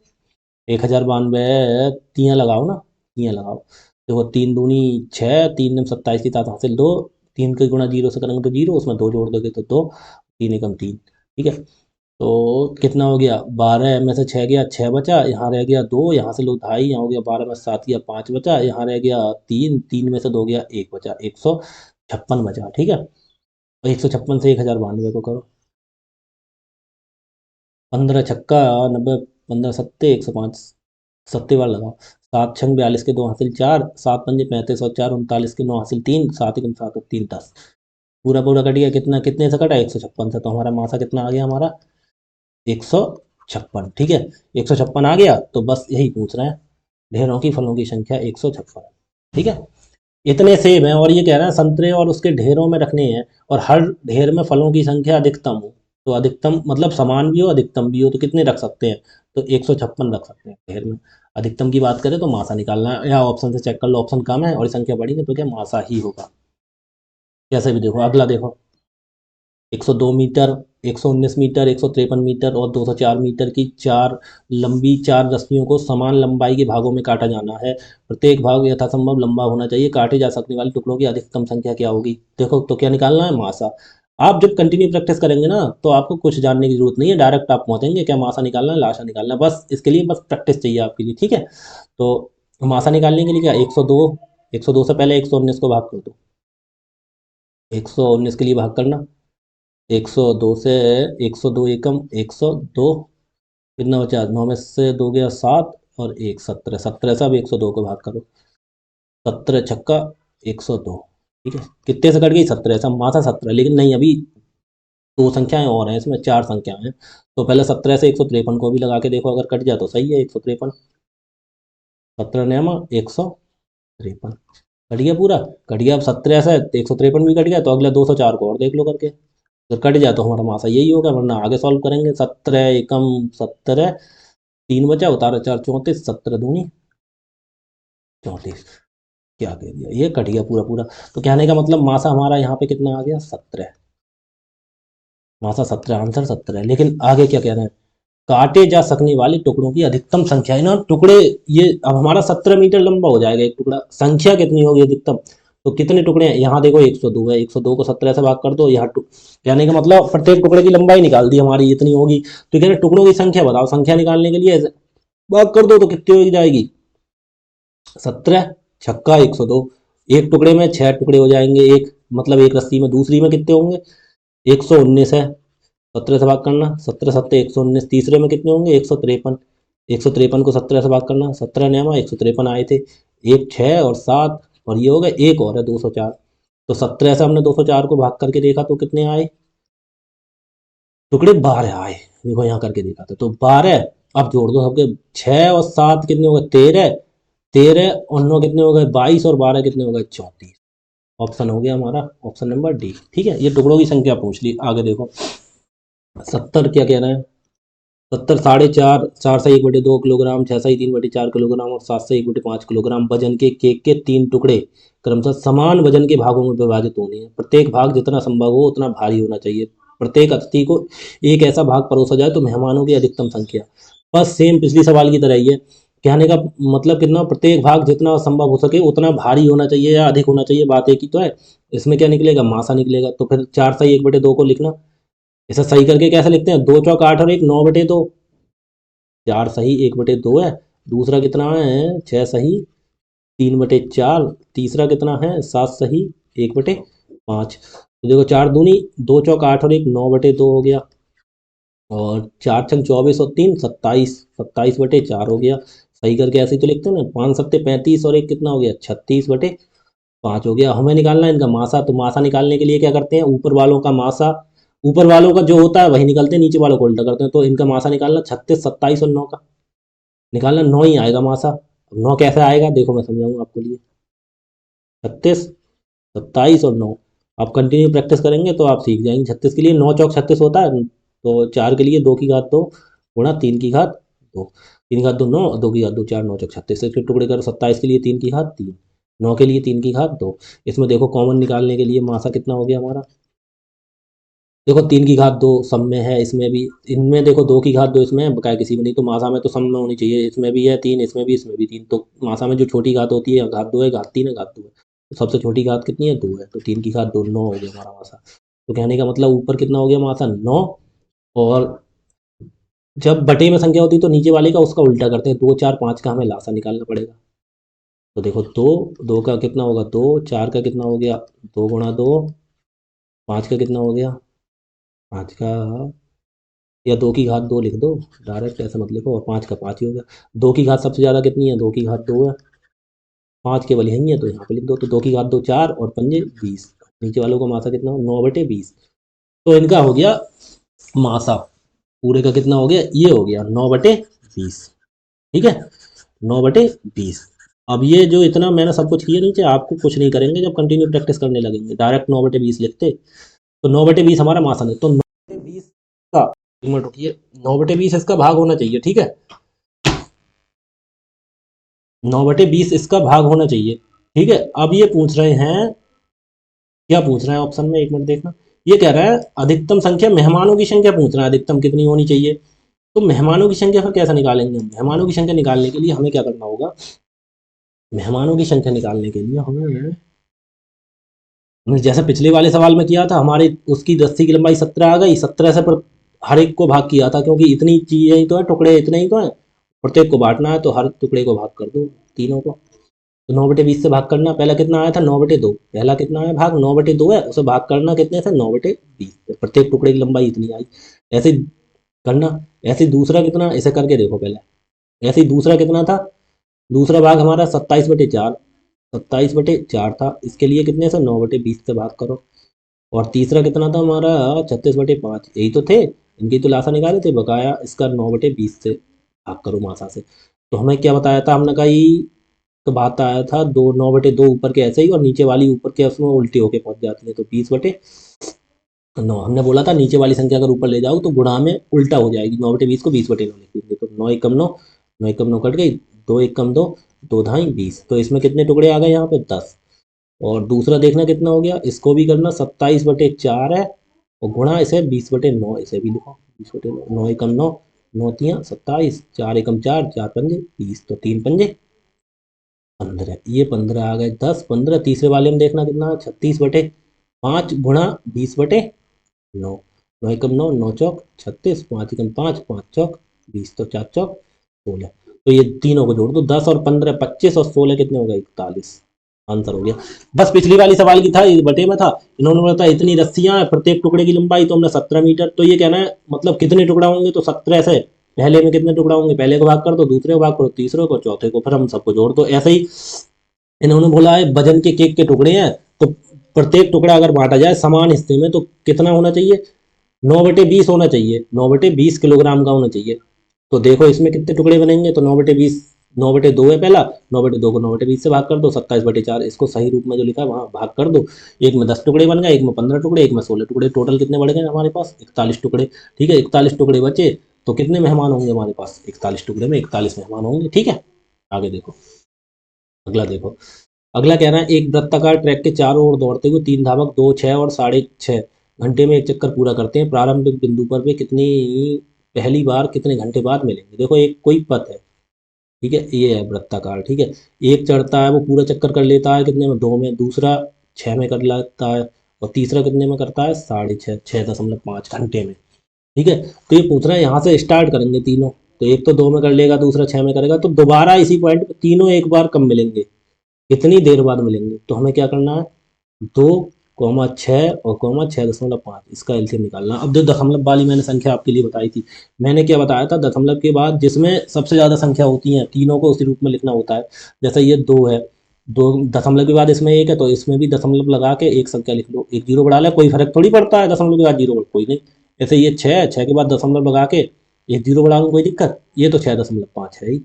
1092 तियाँ लगाओ ना, तियाँ लगाओ। देखो 3 दूनी 6, 3 27 की 7 हासिल 2, 3 के गुणा 0 से करेंगे तो 0, उसमें 2 जोड़ दोगे तो 2, 3 एकम 3। ठीक है, तो कितना हो गया, 12 में से 6 गया, 6 बचा, यहाँ रह गया 2, यहाँ से लो 2.5, यहाँ हो गया 12 में 7 गया 5 बचा, यहाँ रह गया 3, 3 में से 2 गया 1 बचा, 156 बचा। ठीक है, तो 156 से 1092 को करो, 15 छक्का 90, 15 सत्ते 105, सत्ते वाला लगाओ। 7 छंग 42 के 2 हासिल 4, 7 पंजे 35 और 4 39 के 9 हासिल 3, 7 एकम 7 और 3 10। पूरा पूरा कट गया, कितना कितने से कटा, 156 से। तो हमारा मासा कितना आ गया, हमारा 156। ठीक है, 156 आ गया, तो बस यही पूछ रहे हैं, ढेरों की फलों की संख्या 156। ठीक है, इतने सेब हैं और ये कह रहे हैं संतरे और उसके ढेरों में रखने हैं, और हर ढेर में फलों की संख्या अधिकतम हो। तो अधिकतम मतलब समान भी हो अधिकतम भी हो, तो कितने रख सकते हैं, तो 156 रख सकते हैं ढेर में। अधिकतम की बात करें तो मासा निकालना है, या ऑप्शन से चेक कर लो, ऑप्शन कम है और संख्या बड़ी है तो क्या मासा ही होगा। कैसे भी देखो, अगला देखो, 102 मीटर, 119 मीटर, 153 मीटर और 204 मीटर की चार लंबी चार रस्सियों को समान लंबाई के भागों में काटा जाना है। प्रत्येक भाग यथासंभव लंबा होना चाहिए। काटे जा सकने वाले टुकड़ों की अधिकतम संख्या क्या होगी। देखो तो क्या निकालना है, मासा। आप जब कंटिन्यू प्रैक्टिस करेंगे ना तो आपको कुछ जानने की जरूरत नहीं है, डायरेक्ट आप पहुंचेंगे क्या मासा निकालना है, लाशा निकालना है, बस इसके लिए बस प्रैक्टिस चाहिए आपके लिए। ठीक है, तो मासा निकालने के लिए क्या, 102, 102 से पहले 119 को भाग कर दो, 119 के लिए भाग करना, 102 से 102 एकम 102, कितना बचा, 9 में से 2 गया 7 और 1 17, 17 से अब 102 को भाग करो, 17 छक्का 102। ठीक है, कितने से कट गई, 17 से, माथा 17, लेकिन नहीं अभी दो संख्याएं और हैं इसमें, चार संख्याएं हैं। तो पहले 17 से 153 को भी लगा के देखो, अगर कट जाए तो सही है, 153, 17 नियम 153, कट गया पूरा, कट गया। अब 17 से 153 भी कट गया, तो अगले 204 को और देख लो करके, तो कट जाए तो हमारा मासा यही होगा, वरना आगे सॉल्व करेंगे। 17 एकम 17, 3 बचा, उतारा 4 34, 17 दूनी 34, क्या कह दिया, ये कट गया पूरा पूरा। तो कहने का मतलब मासा हमारा यहाँ पे कितना आ गया, 17, मासा 17, आंसर 17 है। लेकिन आगे क्या कह रहे हैं, काटे जा सकने वाले टुकड़ों की अधिकतम संख्या है ना, टुकड़े, ये अब हमारा 17 मीटर लंबा हो जाएगा एक टुकड़ा, संख्या कितनी होगी अधिकतम, तो कितने टुकड़े हैं, यहाँ देखो 102 है, 102 को 17 से भाग कर दो, यहाँ कहने का मतलब प्रत्येक टुकड़े की लंबाई निकाल दी हमारी, इतनी होगी। तो कह रहे टुकड़ों की संख्या बताओ, संख्या निकालने के लिए भाग कर दो तो कितनी हो जाएगी, 17 छक्का 102, एक टुकड़े में 6 टुकड़े हो जाएंगे, एक मतलब एक रस्सी में, दूसरी में कितने होंगे, 119 है, 17 से भाग करना, 17 सत्ते 119, तीसरे में कितने होंगे, 153, 153 को 17 से भाग करना, 17 नियमा 153 आए थे, एक 6 और 7, और ये हो गए, एक और है 204। तो 17 से हमने 204 को भाग करके देखा तो कितने आए, टुकड़े 12 आए। देखो यहाँ करके देखा था तो 12, अब जोड़ दो सबके, 6 और 7 कितने हो गए, 13, 13 और 9 कितने हो गए, 22, और 12 कितने हो गए, 34। ऑप्शन हो गया हमारा ऑप्शन नंबर डी। ठीक है, ये टुकड़ों की संख्या पूछ ली। आगे देखो 70 क्या कह रहे हैं, 70 4.5, 4 से 1/2 किलोग्राम, 6 से 3/4 किलोग्राम और 7 से 1/5 किलोग्राम वजन के केक के 3 टुकड़े क्रमशः समान वजन के भागों में विभाजित होने हैं। प्रत्येक भाग जितना संभव हो उतना भारी होना चाहिए। प्रत्येक अतिथि को एक ऐसा भाग परोसा जाए तो मेहमानों की अधिकतम संख्या, बस सेम पिछली सवाल की तरह ही है। कहने का मतलब कितना, प्रत्येक भाग जितना संभव हो सके उतना भारी होना चाहिए या अधिक होना चाहिए, बात एक ही तो है। इसमें क्या निकलेगा, मासा निकलेगा। तो फिर 4 सही 1/2 को लिखना। इसे सही करके कैसे लिखते हैं, 2 चौक 8 और 1 9/2। 4 सही 1/2 है। दूसरा कितना है, 6 सही 3/4। तीसरा कितना है, 7 सही 1/5। तो देखो 4 दूनी 2 चौक 8 और 1 9/2 हो गया। और 4 छंग 24 और 3 27, 27/4 हो गया। सही करके ऐसे ही तो लिखते हैं ना। 5 सत्ते 35 और 1 कितना हो गया, 36/5 हो गया। हमें निकालना है इनका मासा। तो मासा निकालने के लिए क्या करते हैं, ऊपर वालों का मासा, ऊपर वालों का जो होता है वही निकालते हैं, नीचे वालों को उल्टा करते हैं। तो इनका मासा निकालना 36 27 और 9 का निकालना, 9 ही आएगा मासा। अब 9 कैसे आएगा देखो, मैं समझाऊंगा आपको लिए। 36 27 और 9, आप कंटिन्यू प्रैक्टिस करेंगे तो आप सीख जाएंगे। 36 के लिए 9 चौक 36 होता है। तो 4 के लिए 2 की घात 2 गुणा 3 की घात 2। 3 की घात 2 9, 2 की घात 2 4, 9 चौक 36। इसके टुकड़े करो। 27 के लिए 3 की घात 3, 9 के लिए 3 की घात 2। इसमें देखो कॉमन निकालने के लिए मासा कितना हो गया हमारा। देखो 3 की घात 2 सब में है, इसमें भी। इनमें देखो 2 की घात 2 इसमें है, बकाया किसी में नहीं। तो मासा में तो सब में होनी चाहिए। इसमें भी है 3, इसमें भी, इसमें भी 3। तो मासा में जो छोटी घात होती है, घात 2 है, घात 3 है, घात 2 है। तो सबसे छोटी घात कितनी है, 2 है। तो 3 की घात 2 9 हो गया हमारा मासा। तो कहने का मतलब ऊपर कितना हो गया मासा, 9। और जब बटे में संख्या होती है तो नीचे वाले का उसका उल्टा करते हैं। 2 4 5 का हमें लासा निकालना पड़ेगा। तो देखो 2, 2 का कितना होगा 2, 4 का कितना हो गया 2 गुणा 2, 5 का कितना हो गया 5 का, या 2 की घात 2 लिख दो, डायरेक्ट ऐसे मत लिखो। और 5 का 5 ही हो गया। 2 की घात सबसे ज़्यादा कितनी है, 2 की घात 2 है। 5 केवल यही है तो यहाँ पे लिख दो। तो 2 की घात 2 4 और पंजे 20। नीचे वालों का मासा कितना हो, 9/20। तो इनका हो गया मासा पूरे का कितना हो गया, ये हो गया 9/20। ठीक है, 9/20। अब ये जो इतना मैंने सब कुछ किया, नीचे आपको कुछ नहीं करेंगे। जब कंटिन्यू प्रैक्टिस करने लगेंगे डायरेक्ट 9/20 लिखते। तो 9/20 हमारा मासन है। तो 9/20 का, एक मिनट रुकिए, 9/20 इसका भाग होना चाहिए। ठीक है, 9/20 इसका भाग होना चाहिए। ठीक है, अब ये पूछ रहे हैं, क्या पूछ रहे हैं ऑप्शन में, एक मिनट देखना। ये कह रहा है अधिकतम संख्या, मेहमानों की संख्या पूछ रहा है, अधिकतम कितनी होनी चाहिए। तो मेहमानों की संख्या फिर कैसे निकालेंगे हम। मेहमानों की संख्या निकालने के लिए हमें क्या करना होगा, मेहमानों की संख्या निकालने के लिए हमें, जैसे पिछले वाले सवाल में किया था, हमारे उसकी रस्सी की लंबाई 17 आ गई। 17 से हर एक को भाग किया था, क्योंकि इतनी चीजें ही तो है, टुकड़े इतने ही तो है। प्रत्येक को बांटना है तो हर टुकड़े को भाग कर दो, तीनों को। तो 9/20 से भाग करना, पहला कितना आया था 9/2। पहला कितना है भाग, 9/2 है, उसे भाग करना कितने से, 9/20 से। प्रत्येक टुकड़े की लंबाई इतनी आई, ऐसे करना। ऐसे दूसरा कितना, इसे करके देखो पहले। ऐसे ही दूसरा कितना था, दूसरा भाग हमारा 27/4। 27/4 था, इसके लिए कितने से, 9/20 से भाग करो। और तीसरा कितना था हमारा, 36/5। यही तो थे, इनकी तो लासा निकाले थे, बकाया इसका 9/20 से भाग करो मासा से। तो हमें क्या बताया था, हमने कहा तो बात आया था 9/2 ऊपर के ऐसे ही, और नीचे वाली ऊपर के उसमें उल्टी होके पहुंच जाती है। तो 20/9 हमने बोला था, नीचे वाली संख्या अगर ऊपर ले जाओ तो गुणा में उल्टा हो जाएगी। 9/20 को 20/9 लिख देंगे। तो 9 × 9, 9 × 9 कट गई, 2 × 1 = 2, 2 × 2 = 20। तो इसमें कितने टुकड़े आ गए यहाँ पे, 10। और दूसरा देखना कितना हो गया, इसको भी करना, 27/4 है, और गुणा इसे 20/9, इसे भी लिखो 20/9। 9 × 9, 9 × 3 = 27, 4 × 1 = 4, 4 × 5 = 20। तो 3 × 5 = 15, ये 15 आ गए, 10 15। तीसरे वाले में देखना कितना, 36/5 गुणा 20/9। 9 × 9, 9 × 9 = 36, 5 × 5 = 5, 5 × 20। तो 4 × 4 = 16। तो ये तीनों को जोड़ दो, 10 और 15 25, और 16 कितने हो गए, 41। आंसर हो गया। बस पिछली वाली सवाल की था, इस बटे में था। इन्होंने बोला था इतनी रस्सियां हैं, प्रत्येक टुकड़े की लंबाई, तो हमने 17 मीटर। तो ये कहना है मतलब कितने टुकड़ा होंगे, तो 17 से पहले में कितने टुकड़ा होंगे, पहले को भाग कर दो, दूसरे को भाग करो, तीसरे को, चौथे को, फिर हम सबको जोड़ दो। ऐसे ही इन्होंने बोला है वजन के केक के टुकड़े हैं, तो प्रत्येक टुकड़ा अगर बांटा जाए समान हिस्से में तो कितना होना चाहिए, 9/20 होना चाहिए। 9/20 किलोग्राम का होना चाहिए। तो देखो इसमें कितने टुकड़े बनेंगे, तो 9/20, 9/2 है पहला, 9/2 को 9/20 से भाग कर दो, 27/4। इसको सही रूप में जो लिखा है वहाँ भाग कर दो। एक में 10 टुकड़े बन गए, एक में 15 टुकड़े, एक में 16 टुकड़े। टोटल कितने बढ़ गए हमारे पास, 41 टुकड़े। ठीक है, 41 टुकड़े बचे। तो कितने मेहमान होंगे हमारे पास, 41 टुकड़े में 41 मेहमान होंगे। ठीक है, आगे देखो, अगला देखो। अगला कह रहा है एक वृत्ताकार ट्रैक के चारों ओर दौड़ते हुए 3 धावक 2, 6 और 6.5 घंटे में एक चक्कर पूरा करते हैं। प्रारंभिक बिंदु पर वे कितनी, पहली बार कितने घंटे बाद मिलेंगे। देखो एक कोई पथ है, ठीक है, ये है वृत्ताकार। ठीक है, एक चढ़ता है वो पूरा चक्कर कर लेता है कितने में, 2 में, दूसरा 6 में कर लेता है, और तीसरा कितने में करता है, 6.5, 6.5 घंटे में। ठीक है, तो ये पूछ रहा है यहाँ से स्टार्ट करेंगे तीनों, तो एक तो 2 में कर लेगा, दूसरा 6 में करेगा, तो दोबारा इसी पॉइंट पे तीनों एक बार कब मिलेंगे, कितनी देर बाद मिलेंगे, तो हमें क्या करना है, 2,6 और 6.5, इसका एलसीएम निकालना। अब जो दशमलव वाली मैंने संख्या आपके लिए बताई थी, मैंने क्या बताया था, दशमलव के बाद जिसमें सबसे ज़्यादा संख्या होती है तीनों को उसी रूप में लिखना होता है। जैसे ये 2 है, 2 दशमलव के बाद इसमें 1 है, तो इसमें भी दशमलव लगा के एक संख्या लिख लो, एक जीरो बढ़ा ले, कोई फर्क थोड़ी पड़ता है, दशमलव के बाद जीरो कोई नहीं। ऐसे ये 6 है, 6 के बाद दशमलव लगा के एक जीरो बढ़ा लूँ, कोई दिक्कत, ये तो 6.5 है ही।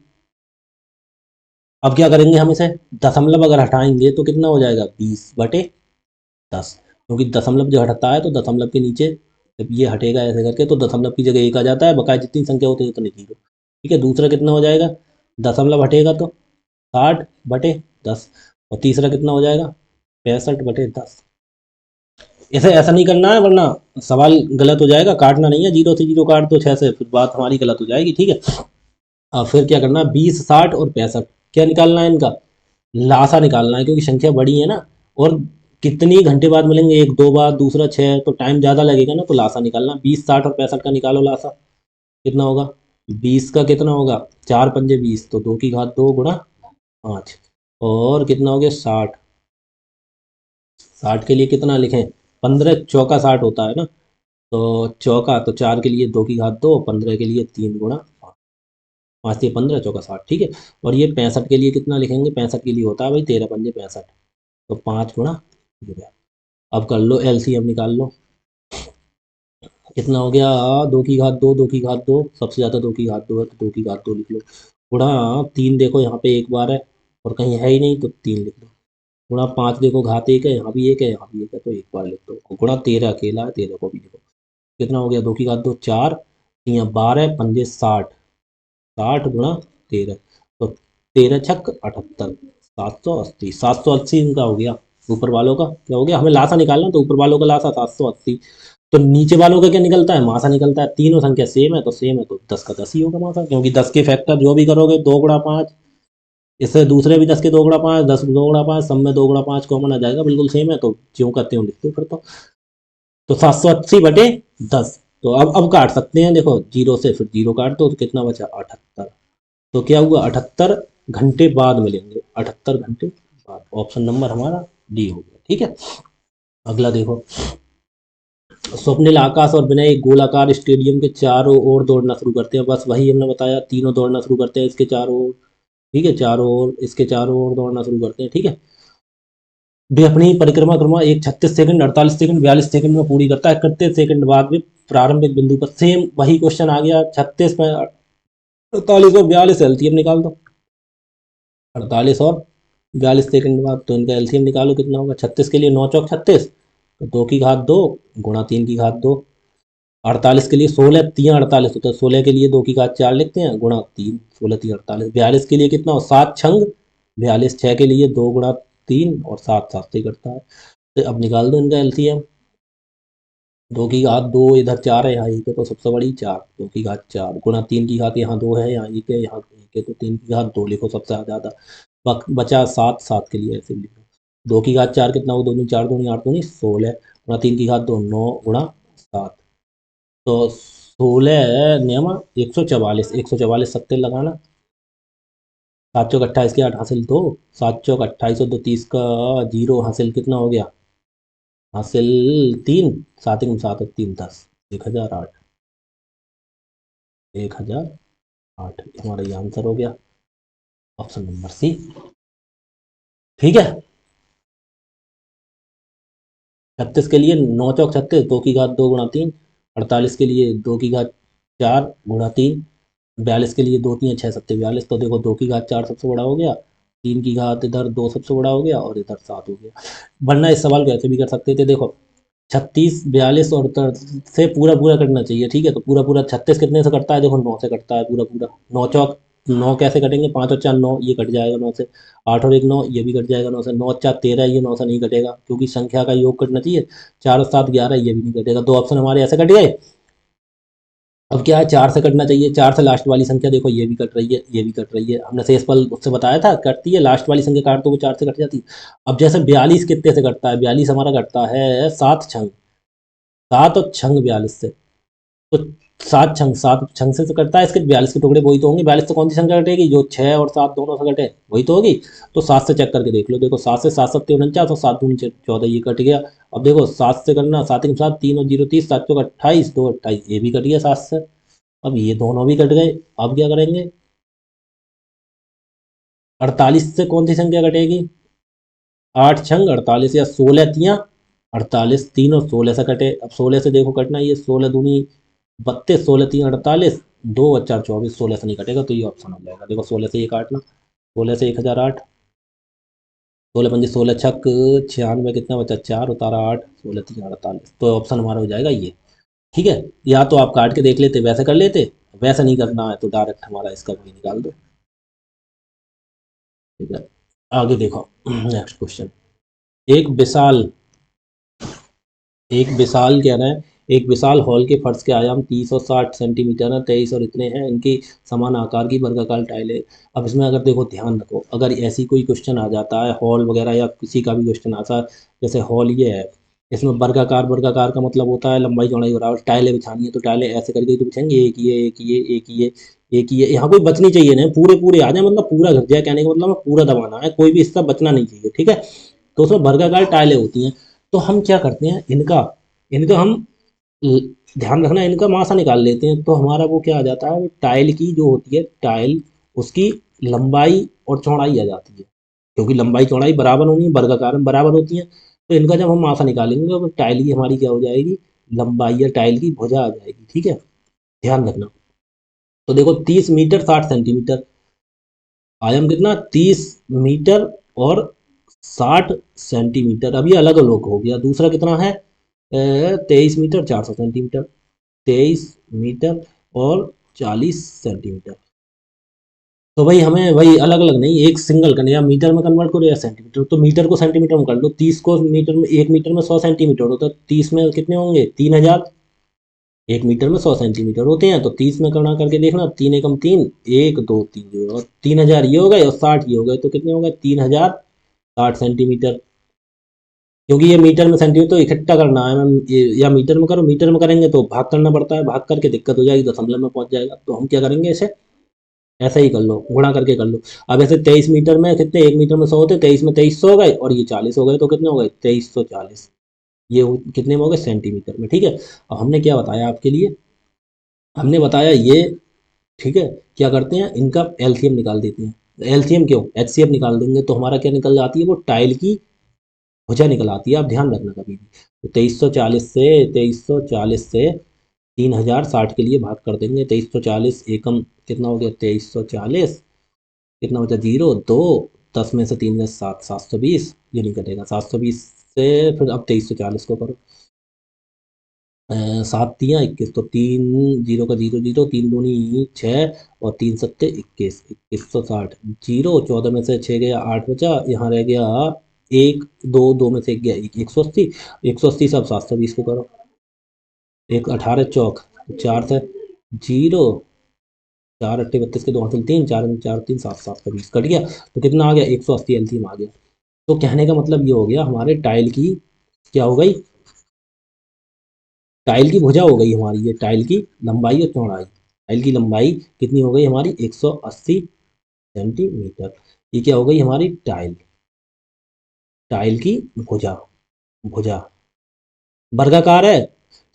अब क्या करेंगे हम इसे, दशमलव अगर हटाएंगे तो कितना हो जाएगा, 20/10, क्योंकि दशमलव जो हटता है तो दशमलव के नीचे जब ये हटेगा ऐसे करके तो दशमलव की जगह एक आ जाता है, बकाया जितनी संख्या होती है उतनी जीरो। ठीक है, दूसरा कितना हो जाएगा, दशमलव हटेगा तो 60/10, और तीसरा कितना हो जाएगा, 65/10। ऐसे ऐसा नहीं करना है वरना सवाल गलत हो जाएगा, काटना नहीं है, जीरो से जीरो काट दो, 6 से, फिर बात हमारी गलत हो जाएगी। ठीक है, अब फिर क्या करना है, 20, 60 और 65, क्या निकालना है इनका, लासा निकालना है, क्योंकि संख्या बड़ी है ना, और कितनी घंटे बाद मिलेंगे, एक दो बाद, दूसरा 6, तो टाइम ज़्यादा लगेगा ना, तो लासा निकालना, 20, 60 और 65 का निकालो लासा, कितना होगा, 20 का कितना होगा, 4×5 = 20, तो 2 की घात 2 × 5, और कितना हो गया, 60, 60 के लिए कितना लिखें, 15 चौका 60 होता है ना, तो चौका तो 4 के लिए 2 की घात 2, 15 के लिए 3 × 5, 5×3 = 15, चौका 60। ठीक है, और ये 65 के लिए कितना लिखेंगे, 65 के लिए होता है भाई 13×5 = 65, तो 5 × अब कर लो एलसीएम निकाल लो, कितना हो गया, 2 की घात 2, 2 की घात 2, सबसे ज़्यादा 2 की घात 2 है, तो 2 की घात 2 लिख लो, गुणा 3, देखो यहाँ पे एक बार है और कहीं है ही नहीं, तो 3 लिख लो, गुणा 5, देखो घात 1 है, यहाँ भी 1 है, यहाँ भी 1 है, तो एक बार लिख दो, और गुणा 13 अकेला है, 13 को भी लिखो, कितना हो गया, 2 की घात 2, 4, यहाँ 12, पंजे 60, 60 × 13, तो 13×6 = 78, 780, 780 इनका हो गया, ऊपर वालों का क्या हो गया, हमें लासा निकालना, तो ऊपर वालों का लासा 780, तो नीचे वालों का क्या निकलता है, मासा निकलता है, तीनों संख्या सेम है, तो सेम है तो 10 का 10 ही होगा मासा, क्योंकि 10 के फैक्टर जो भी करोगे, 2 × 5, इससे दूसरे भी 10 के 2 × 5, 10 2 × 5, सब में 2 × 5 कॉमन आ जाएगा, बिल्कुल सेम है, तो ज्यों का त्यों लिखते फिर तो 780/10, तो अब काट सकते हैं, देखो जीरो से फिर जीरो काट दो, तो कितना बचा, 78, तो क्या हुआ, 78 घंटे बाद मिलेंगे, 78 घंटे बाद, ऑप्शन नंबर हमारा डी हो गया। ठीक है, अगला देखो, स्वप्निल, आकाश और विनय एक गोलाकार स्टेडियम के चारों ओर दौड़ना शुरू करते हैं, बस वही हमने बताया, तीनों दौड़ना शुरू करते हैं इसके चारों ओर। ठीक है, चारों ओर, इसके चारों ओर दौड़ना शुरू करते हैं। ठीक है, वे अपनी परिक्रमा क्रमा एक 36 सेकंड, 48 सेकंड, 42 सेकंड में पूरी करता है, 31 सेकंड बाद में प्रारंभिक बिंदु पर, सेम वही क्वेश्चन आ गया, 36 में 48 और 42 एलसीएम निकाल दो, 48 और 42 सेकंड बाद, तो इनका एलसीएम निकालो, कितना होगा, 36 के लिए 9×4 = 36, तो 2 की घात 2 गुणा 3 की घात 2, 48 के लिए 16, 3 48 होता है, 16 के लिए 2 की घात 4 लिखते हैं, गुणा 3, 16×3 = 48, 42 के लिए कितना हो, 7×6 = 42, 6 के लिए 2 × 3, और 7 7 से करता है, तो अब निकाल दो इनका एलसीएम, 2 की घात 2, इधर 4 है, यहाँ एक है, तो सबसे बड़ी 4, 2 की घात 4 गुणा 3 की घात, यहाँ 2 है, यहाँ एक है, यहाँ एक है, तो 3 की घात 2 लिखो सबसे ज़्यादा, बचा 7, 7 के लिए ऐसे लिखो, 2 की घात 4 कितना हो, 2 4 2 8 2 16, गुणा 3 की घात 2, 9 × 7, तो 16 नियम 144, 144 सत्ते लगाना, 7 × 28 के 8 हासिल 2, 7 × 28 और 2 30 का जीरो हासिल, कितना हो गया, हासिल 3, 7 × 7 और 3 10, 1008, 1008 हमारा ये आंसर हो गया, ऑप्शन नंबर सी। ठीक है, 36 के लिए 9×4 = 36, 2 की घात 2 × 3, 48 के लिए 2 की घात 4 × 3, 42 के लिए 2 3 6 7 42, तो देखो 2 की घात 4 सबसे बड़ा हो गया, 3 की घात इधर 2 सबसे बड़ा हो गया, और इधर 7 हो गया, वरना इस सवाल को ऐसे भी कर सकते थे, देखो 36, 42 और से पूरा पूरा करना चाहिए। ठीक है, तो पूरा पूरा 36 कितने से कटता है, देखो 9 से कटता है पूरा पूरा, 9 कैसे कटेंगे, 5 और 4 9, ये कट जाएगा 9 से, 8 और 1 9, ये भी कट जाएगा 9 से, 9 और 4 13, ये 9 से नहीं कटेगा, क्योंकि संख्या का योग कटना चाहिए, 4 और 7 11, ये भी नहीं कटेगा, दो ऑप्शन हमारे ऐसे कट गए। अब क्या है, 4 से कटना चाहिए, 4 से लास्ट वाली संख्या देखो ये भी कट रही है, ये भी कट रही है, हमने शेषफल उससे बताया था कटती है, लास्ट वाली संख्या काट दो वो 4 से कट जाती है। अब जैसे 42 कितने से कटता है, 42 हमारा कटता है 7 छंग, 7 और छंग 42 से, तो 7 छंग, 7 छंग से कटता है, इसके 42 के टुकड़े वही तो होंगे, 42 से कौन सी संख्या कटेगी, जो 6 और 7 दोनों से कटे वही तो होगी। तो 7 से चेक करके देख लो, देखो 7 से 7 7 49 और 7 दूनी 14, ये कट गया। अब देखो 7 से करना, 7 के साथ 3 और 0 30, 7 चौक 28, 2 28, ये भी कट गया 7 से। अब ये दोनों भी कट गए, अब क्या करेंगे, 48 से कौन सी संख्या कटेगी, 8 छंग 48 या 16 तियाँ 48, 3 और 16 से कटे। अब 16 से देखो कटना, ये 16 दूनी 32, 16 तीन 48, 2 और 4 24, 16 से नहीं कटेगा, तो ये ऑप्शन हो जाएगा। देखो 16 से ये काटना, 16 से 1008, 16 पंजे 16 छक 96, कितना बचा 4, उतारा 8, 16 तीन 48, तो ऑप्शन हमारा हो जाएगा ये। ठीक है, या तो आप काट के देख लेते वैसे कर लेते, वैसे नहीं करना है तो डायरेक्ट हमारा इसका वही निकाल दो। ठीक है, आगे देखो नेक्स्ट क्वेश्चन। एक विशाल एक विशाल कह रहा है, एक विशाल हॉल के फर्श के आयाम 30 और 60 सेंटीमीटर है, 23 और इतने हैं, इनकी समान आकार की वर्गाकार टाइलें। अब इसमें अगर देखो ध्यान रखो, अगर ऐसी कोई क्वेश्चन आ जाता है हॉल वगैरह या किसी का भी क्वेश्चन आता है, जैसे हॉल ये है, इसमें वर्गाकार, वर्गाकार का मतलब होता है लंबाई चौड़ाई बराबर, टाइलें बिछानी है तो टाइलें ऐसे करके तो बिछाएंगे, एक ये एक ये एक ये एक ये, यहाँ कोई बचनी चाहिए नहीं, पूरे पूरे आ जाए, मतलब पूरा घट जाए, कहने का मतलब है पूरा दबाना है, कोई भी हिस्सा बचना नहीं चाहिए। ठीक है, तो उसमें वर्गाकार टाइलें होती हैं। तो हम क्या करते हैं, इनका इनका हम ध्यान रखना, इनका मासा निकाल लेते हैं, तो हमारा वो क्या आ जाता है, टाइल की जो होती है टाइल, उसकी लंबाई और चौड़ाई आ जाती है, क्योंकि लंबाई चौड़ाई बराबर होनी है, वर्गाकार में बराबर होती है, तो इनका जब हम मासा निकालेंगे तो टाइल की हमारी क्या हो जाएगी, लंबाई या टाइल की भुजा आ जाएगी। ठीक है, ध्यान रखना। तो देखो 30 मीटर 60 सेंटीमीटर, आयाम कितना 30 मीटर और 60 सेंटीमीटर, अब ये अलग अलग हो गया। दूसरा कितना है, 23 मीटर 400 सेंटीमीटर, 23 मीटर और 40 सेंटीमीटर। तो भाई हमें वही अलग अलग नहीं, एक सिंगल करना, या मीटर में कन्वर्ट करो या सेंटीमीटर, तो मीटर को सेंटीमीटर में कर लो, 30 को मीटर में, 1 मीटर में 100 सेंटीमीटर होता है, 30 में कितने होंगे 3000, 1 मीटर में 100 सेंटीमीटर होते हैं, तो 30 में करना करके देखना, 3 एकम 3, 1 2 3 जोड़ो, 3000 ये हो गए और 60 ये हो गए, तो कितने हो गए 3060 सेंटीमीटर। क्योंकि ये मीटर में सेंटीमीटर तो इकट्ठा करना है मैम, या मीटर में करो, मीटर में करेंगे तो भाग करना पड़ता है, भाग करके दिक्कत हो जाएगी, दशमलव में पहुंच जाएगा, तो हम क्या करेंगे इसे ऐसा ही कर लो, गुणा करके कर लो। अब ऐसे 23 मीटर में कितने, 1 मीटर में 100 होते, 23 में 2300 हो गए, और ये 40 हो गए, तो कितने हो गए 2340, ये कितने में हो गए सेंटीमीटर में। ठीक है, अब हमने क्या बताया आपके लिए, हमने बताया ये, ठीक है, क्या करते हैं इनका एलसीएम निकाल देते हैं। एलसीएम क्यों, एचसीएफ निकाल देंगे तो हमारा क्या निकल जाती है, वो टाइल की भुजा निकल आती है, आप ध्यान रखना कभी भी। तो 2340 से 3060 के लिए भाग कर देंगे, 2340 एकम कितना हो गया 2340, कितना बचा 0 2, 10 में से 3 में 7, 720, ये नहीं कटेगा 720 से, फिर अब 2340 को करो, 7 तियाँ 21, तो 3 0 का 0 0, 3 दूनी 6 और 3 सत्ते 21, 2160, 0 14 में से 6 गया 8 बचा, यहाँ रह गया 1 2, 2 में से 1 गया 1, 180, 180 से अब 720 को करो, 18 चौक 4 से 0, 4 8 32 के 2 हासिल 3, 4 4 3 7 720 कट गया, तो कितना आ गया 180 एलसीएम आ गया। तो कहने का मतलब ये हो गया, हमारे टाइल की क्या हो गई, टाइल की भुजा हो गई हमारी, ये टाइल की लंबाई और चौड़ाई, टाइल की लंबाई कितनी हो गई हमारी 180 सेंटीमीटर, ये क्या हो गई हमारी टाइल, टाइल की भुजा, भुजा वर्गाकार है।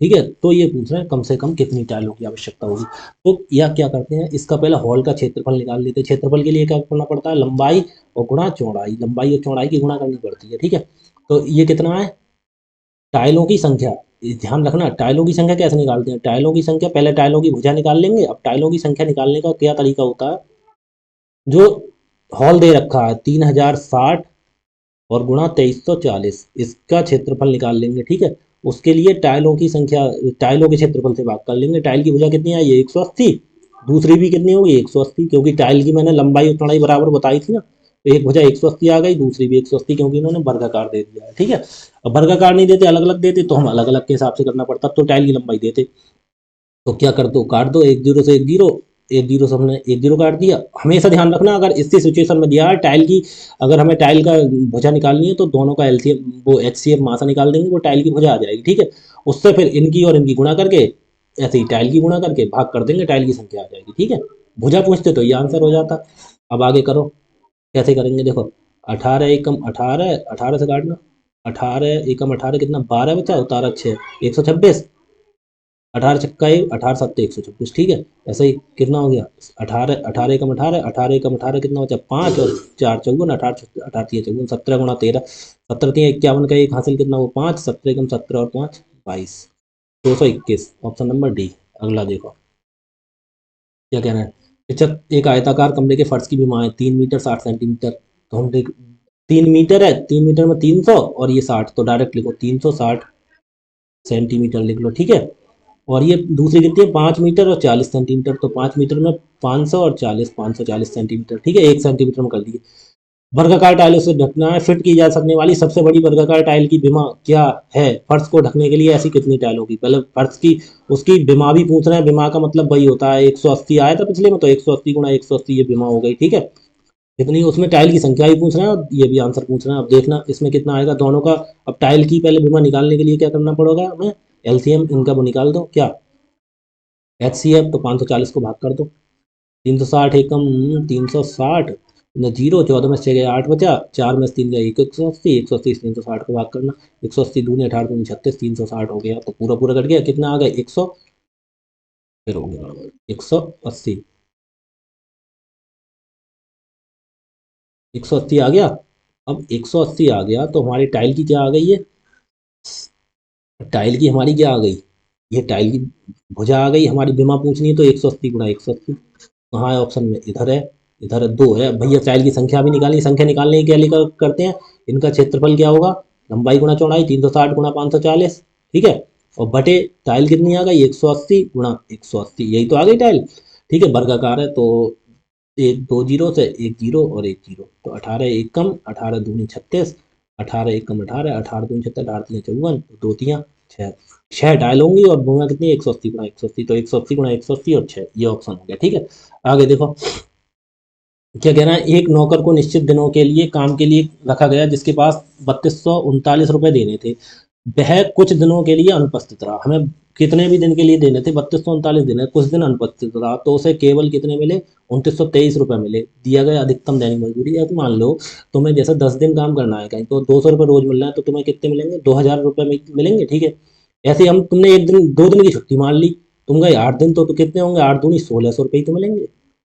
ठीक है, तो ये पूछ रहे हैं कम से कम कितनी टाइलों की आवश्यकता होगी, तो या क्या करते हैं, इसका पहला हॉल का क्षेत्रफल निकाल लेते हैं। क्षेत्रफल के लिए क्या करना पड़ता है, लंबाई और गुणा चौड़ाई, लंबाई और चौड़ाई की गुणा करनी पड़ती है। ठीक है, तो ये कितना है, टाइलों की संख्या, ध्यान रखना टाइलों की संख्या कैसे निकालते हैं, टाइलों की संख्या पहले टाइलों की भुजा निकाल लेंगे। अब टाइलों की संख्या निकालने का क्या तरीका होता है, जो हॉल दे रखा है 3060 और गुणा 2340, इसका क्षेत्रफल निकाल लेंगे। ठीक है, उसके लिए टाइलों की संख्या, टाइलों के क्षेत्रफल से भाग कर लेंगे, टाइल की भुजा कितनी आई है 180, दूसरी भी कितनी होगी 180, क्योंकि टाइल की मैंने लंबाई और चौड़ाई बराबर बताई थी ना, तो एक भुजा 180 आ गई, दूसरी भी 180, क्योंकि इन्होंने वर्गाकार दे दिया है। ठीक है, अब वर्गाकार नहीं देते अलग अलग देते तो हम अलग अलग के हिसाब से करना पड़ता, तो टाइल की लंबाई देते। तो क्या कर दो, काट दो, एक जीरो से एक जीरो, एक जीरो से हमने एक जीरो काट दिया। हमेशा ध्यान रखना, अगर इसी सिचुएशन में दिया है टाइल की, अगर हमें टाइल का भुजा निकालनी है तो दोनों का एलसीएम, वो एचसीएफ मासा निकाल देंगे, वो टाइल की भुजा आ जाएगी, ठीक है। उससे फिर इनकी और इनकी गुणा करके, ऐसे ही टाइल की गुणा करके भाग कर देंगे, टाइल की संख्या आ जाएगी, ठीक है। भुजा पूछते तो ये आंसर हो जाता। अब आगे करो, कैसे करेंगे देखो। 18 एकम 18, 18 से काटना, 18 एकम 18 कितना, 12 बचा, उतारा 6, 126। 18 छक्का 1, 18 सत्ते 126, ठीक है। ऐसे ही कितना हो गया, 18, 18 एकम 18, 18 एकम 18 कितना बचा, 5, और 4 चौगुन, 18, 18 3 चौगुन, 17 गुणा 13, 17 3 51 का एक हासिल, कितना वो 5, 17 एकम 17 और 5 22, 221, ऑप्शन नंबर डी। अगला देखो क्या कहना है। एक आयताकार कमरे के फर्श की विमा है 3 मीटर 60 सेंटीमीटर। तो हम देख, 3 मीटर है, 3 मीटर में 300 और ये 60, तो डायरेक्ट लिखो 360 सेंटीमीटर लिख लो, ठीक है। और ये दूसरी कितनी है, 5 मीटर और 40 सेंटीमीटर, तो 5 मीटर में 500 और 40, 540 सेंटीमीटर, ठीक है, 1 सेंटीमीटर में कर दिए। वर्गाकार टाइलों से ढकना है फिट की जा सकने वाली सबसे बड़ी वर्गाकार टाइल की विमा क्या है, फर्श को ढकने के लिए ऐसी कितनी टाइल होगी, पहले फर्श की उसकी विमा भी पूछ रहे हैं। विमा का मतलब वही होता है, 180 आया था पिछले में, तो 180 गुणा 180 ये विमा हो गई, ठीक है। इतनी उसमें टाइल की संख्या भी पूछ रहे हैं और ये भी आंसर पूछ रहे हैं। अब देखना इसमें कितना आएगा दोनों का। अब टाइल की पहले विमा निकालने के लिए क्या करना पड़ेगा हमें, एलसीएम इनका वो निकाल दो, क्या एच सी एफ, तो 540 को भाग कर दो। 360 एकम 360 न जीरो, 14 में से 6 गया 8 बचा, 4 में से 3 गया 180, 180 360 को भाग करना, 180 दूनी 18 दूनी 36, 360 हो गया, तो पूरा पूरा कट गया, कितना आ गया 100, फिर हो गया 180, 180 आ गया। अब 180 आ गया तो हमारी टाइल की क्या आ गई है, टाइल की हमारी क्या आ गई, ये टाइल की भुजा आ गई हमारी, बीमा पूछनी है तो 180 गुणा 180, कहाँ है ऑप्शन में, इधर है, इधर 2 है भैया। टाइल की संख्या भी निकालनी, संख्या निकालने की क्या लेकर करते हैं, इनका क्षेत्रफल क्या होगा, लंबाई गुणा चौड़ाई, 360 गुणा 540, ठीक है। और बटे टाइल कितनी आ गई, 180 गुणा 180, यही तो आ गई टाइल, ठीक है। वर्गाकार है तो एक दो जीरो से एक जीरो और एक जीरो, तो 18 एकम 18 दूनी 36, 18 एकम 18, 18 दूनी 36, 18 3 54, दो तियाँ 6, 6 टाइल होंगी और दूंगा कितनी 180 गुणा 180, तो 180 गुणा 180 और 6, ये ऑप्शन हो गया, ठीक है। आगे देखो क्या कह रहा है, एक नौकर को निश्चित दिनों के लिए काम के लिए रखा गया जिसके पास 3239 रुपये देने थे, वह कुछ दिनों के लिए अनुपस्थित रहा। हमें कितने भी दिन के लिए देने थे, 3239 दिन है, कुछ दिन अनुपस्थित रहा, तो उसे केवल कितने मिले, 2923 रुपये मिले। दिया गया अधिकतम दैनिक मजदूरी, या तो मान लो तुम्हें जैसे 10 दिन काम करना है कहीं, तो 200 रुपये रोज मिल रहा है, तो तुम्हें कितने मिलेंगे, 2000 रुपये मिलेंगे, ठीक है। ऐसे ही हम, तुमने एक दिन 2 दिन की छुट्टी मान ली, तुम गए 8 दिन, तो कितने होंगे, 8 दूनी 1600 रुपये ही तो मिलेंगे।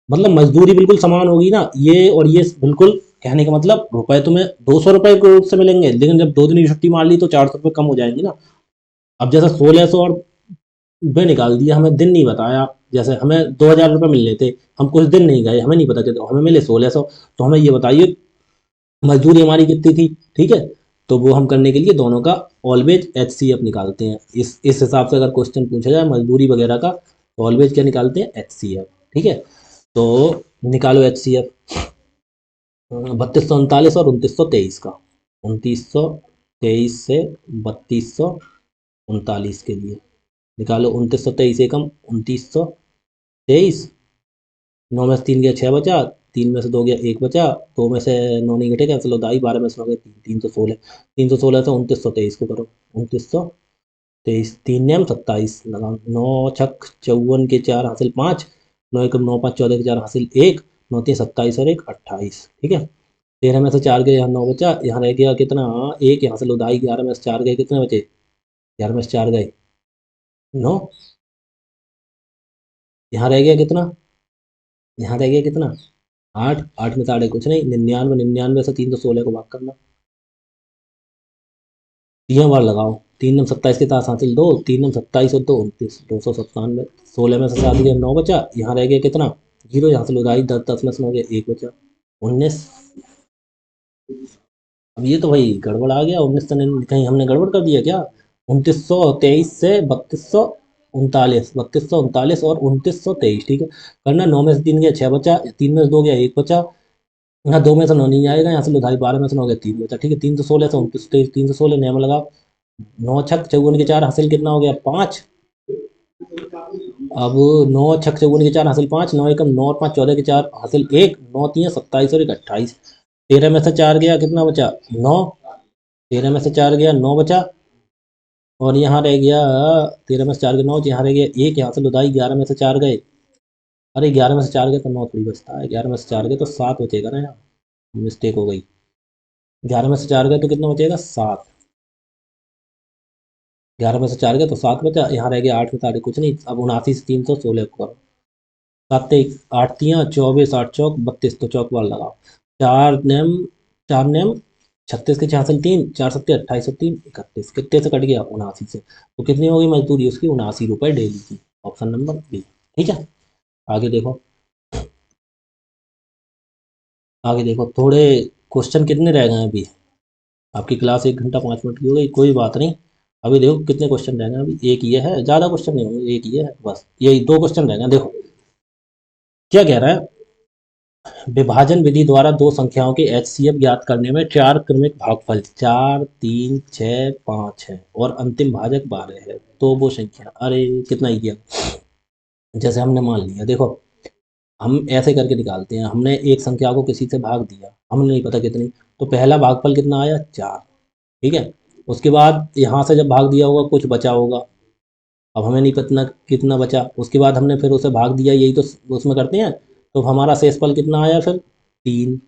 मतलब मजदूरी बिल्कुल समान होगी ना, ये और ये बिल्कुल, कहने का मतलब रुपए तुम्हें 200 रुपये के रूप से मिलेंगे, लेकिन जब 2 दिन की छुट्टी मार ली तो 400 रुपये कम हो जाएंगे ना। अब जैसे 1600 और वे निकाल दिया, हमें दिन नहीं बताया, जैसे हमें 2000 रुपये मिलने थे, हम कुछ दिन नहीं गए, हमें नहीं पता कि हमें मिले 1600, तो हमें ये बताइए मजदूरी हमारी कितनी थी, ठीक है। तो वो हम करने के लिए दोनों का ऑलवेज एच सी एफ निकालते हैं, इस हिसाब से अगर क्वेश्चन पूछा जाए मजदूरी वगैरह का, तो ऑलवेज क्या निकालते हैं, एच सी एफ, ठीक है। तो निकालो एच सी एफ, 3239 और 2923 का, 2923 से 3239 के लिए निकालो, 2923 एकम 2923, 9 में से 3 गया 6 बचा, 3 में से 2 गया 1 बचा, 2 में से 9 नहीं घटे, कैंसिल होता आई, 12 में से 9 गए 316, 316 से 2923 को करो, 2923, 3 ने हम 27 लगा, 9 छक 54 के 4 हासिल 5, 9 एकम 9 5 14 के 4 हासिल 1, 9 3 27 और 1 28, ठीक है। 13 में से 4 गए, यहाँ 9 बचा, यहाँ रह गया कितना, एक, यहाँ से लुदाई, 11 में से 4 गए, कितने बचे, 11 में से 4 गए 9, यहाँ रह गया कितना, यहाँ रह गया कितना 8, 8 में से 8 कुछ नहीं, 99, 99 से 316 को भाग करना, 3 बार लगाओ, 3 ने 27 के साथ हासिल 2, 3 ने 27 और 2 29, 297, 16 में से 7 गया 9 बचा, यहाँ रह गया कितना, जीरो, यहाँ से लुदाई 10, 10 में से 9 गया 1 बचा, 19। अब ये तो भाई गड़बड़ आ गया, 19 तो कहीं हमने गड़बड़ कर दिया क्या, 2923 से 3239, 3239 और 2923, ठीक है। करना, 9 में से 3 गया 6 बचा, 3 में से 2 गया 1 बचा, यहाँ 2 में से 9 नहीं आएगा, यहाँ से लुधाई 12 में से 9 गया 3 बचा, ठीक है। 316 से 2923, 316 नियम लगा, 9 छक 54 के 4 हासिल कितना हो गया 5, अब 9 छक चौगुने के 4 हासिल 5, 9 एकम 9 और 5 14 के 4 हासिल 1, 9 3 27 और 1 28। 13 में से 4 गया, कितना बचा? 9। 13 में से 4 गया, 9 बचा। और यहाँ रह गया 13 में से 4 गए 9, यहाँ रह गया 1, यहाँ से लुदाई 11 में से 4 गए। अरे 11 में से 4 गए तो 9 थोड़ी बचता है, 11 में से 4 गए तो 7 बचेगा ना यहाँ। मिस्टेक हो गई। 11 में से 4 गए तो कितना बचेगा? 7। 11 में से 4 गए तो 7 बचा, यहाँ रह गया 8 में तारीख कुछ नहीं। अब 79 से 316 को करो। 7 8 तियाँ 24, 8 चौक 32, तो चौक बार लगाओ। 4 नेम 4 नेम 36 के 4 3, 4 सत्ते 28 और 3 31, कितने से कट गया? 79 से। तो कितनी होगी मजदूरी उसकी? 79 रुपये डेली की। Option number B. ठीक है, आगे देखो। आगे देखो, थोड़े क्वेश्चन कितने रह गए हैं अभी? आपकी क्लास 1 घंटा 5 मिनट की हो गई, कोई बात नहीं। अभी देखो कितने क्वेश्चन रह गए हैं। अभी एक ये है, ज़्यादा क्वेश्चन नहीं होंगे, एक ये है बस, यही 2 क्वेश्चन रह गए हैं। देखो क्या कह रहा है। विभाजन विधि द्वारा दो संख्याओं के एचसीएफ ज्ञात करने में 4 क्रमिक भागफल 4 3 6 5 है और अंतिम भाजक 12 है, तो वो संख्या। अरे कितना ही किया। जैसे हमने मान लिया, देखो हम ऐसे करके निकालते हैं। हमने एक संख्या को किसी से भाग दिया, हमें नहीं पता कितनी, तो पहला भागफल कितना आया? 4। ठीक है, उसके बाद यहाँ से जब भाग दिया होगा कुछ बचा होगा, अब हमें नहीं पता कितना बचा। उसके बाद हमने फिर उसे भाग दिया, यही तो उसमें करते हैं। तो हमारा शेषफल कितना आया फिर? 3।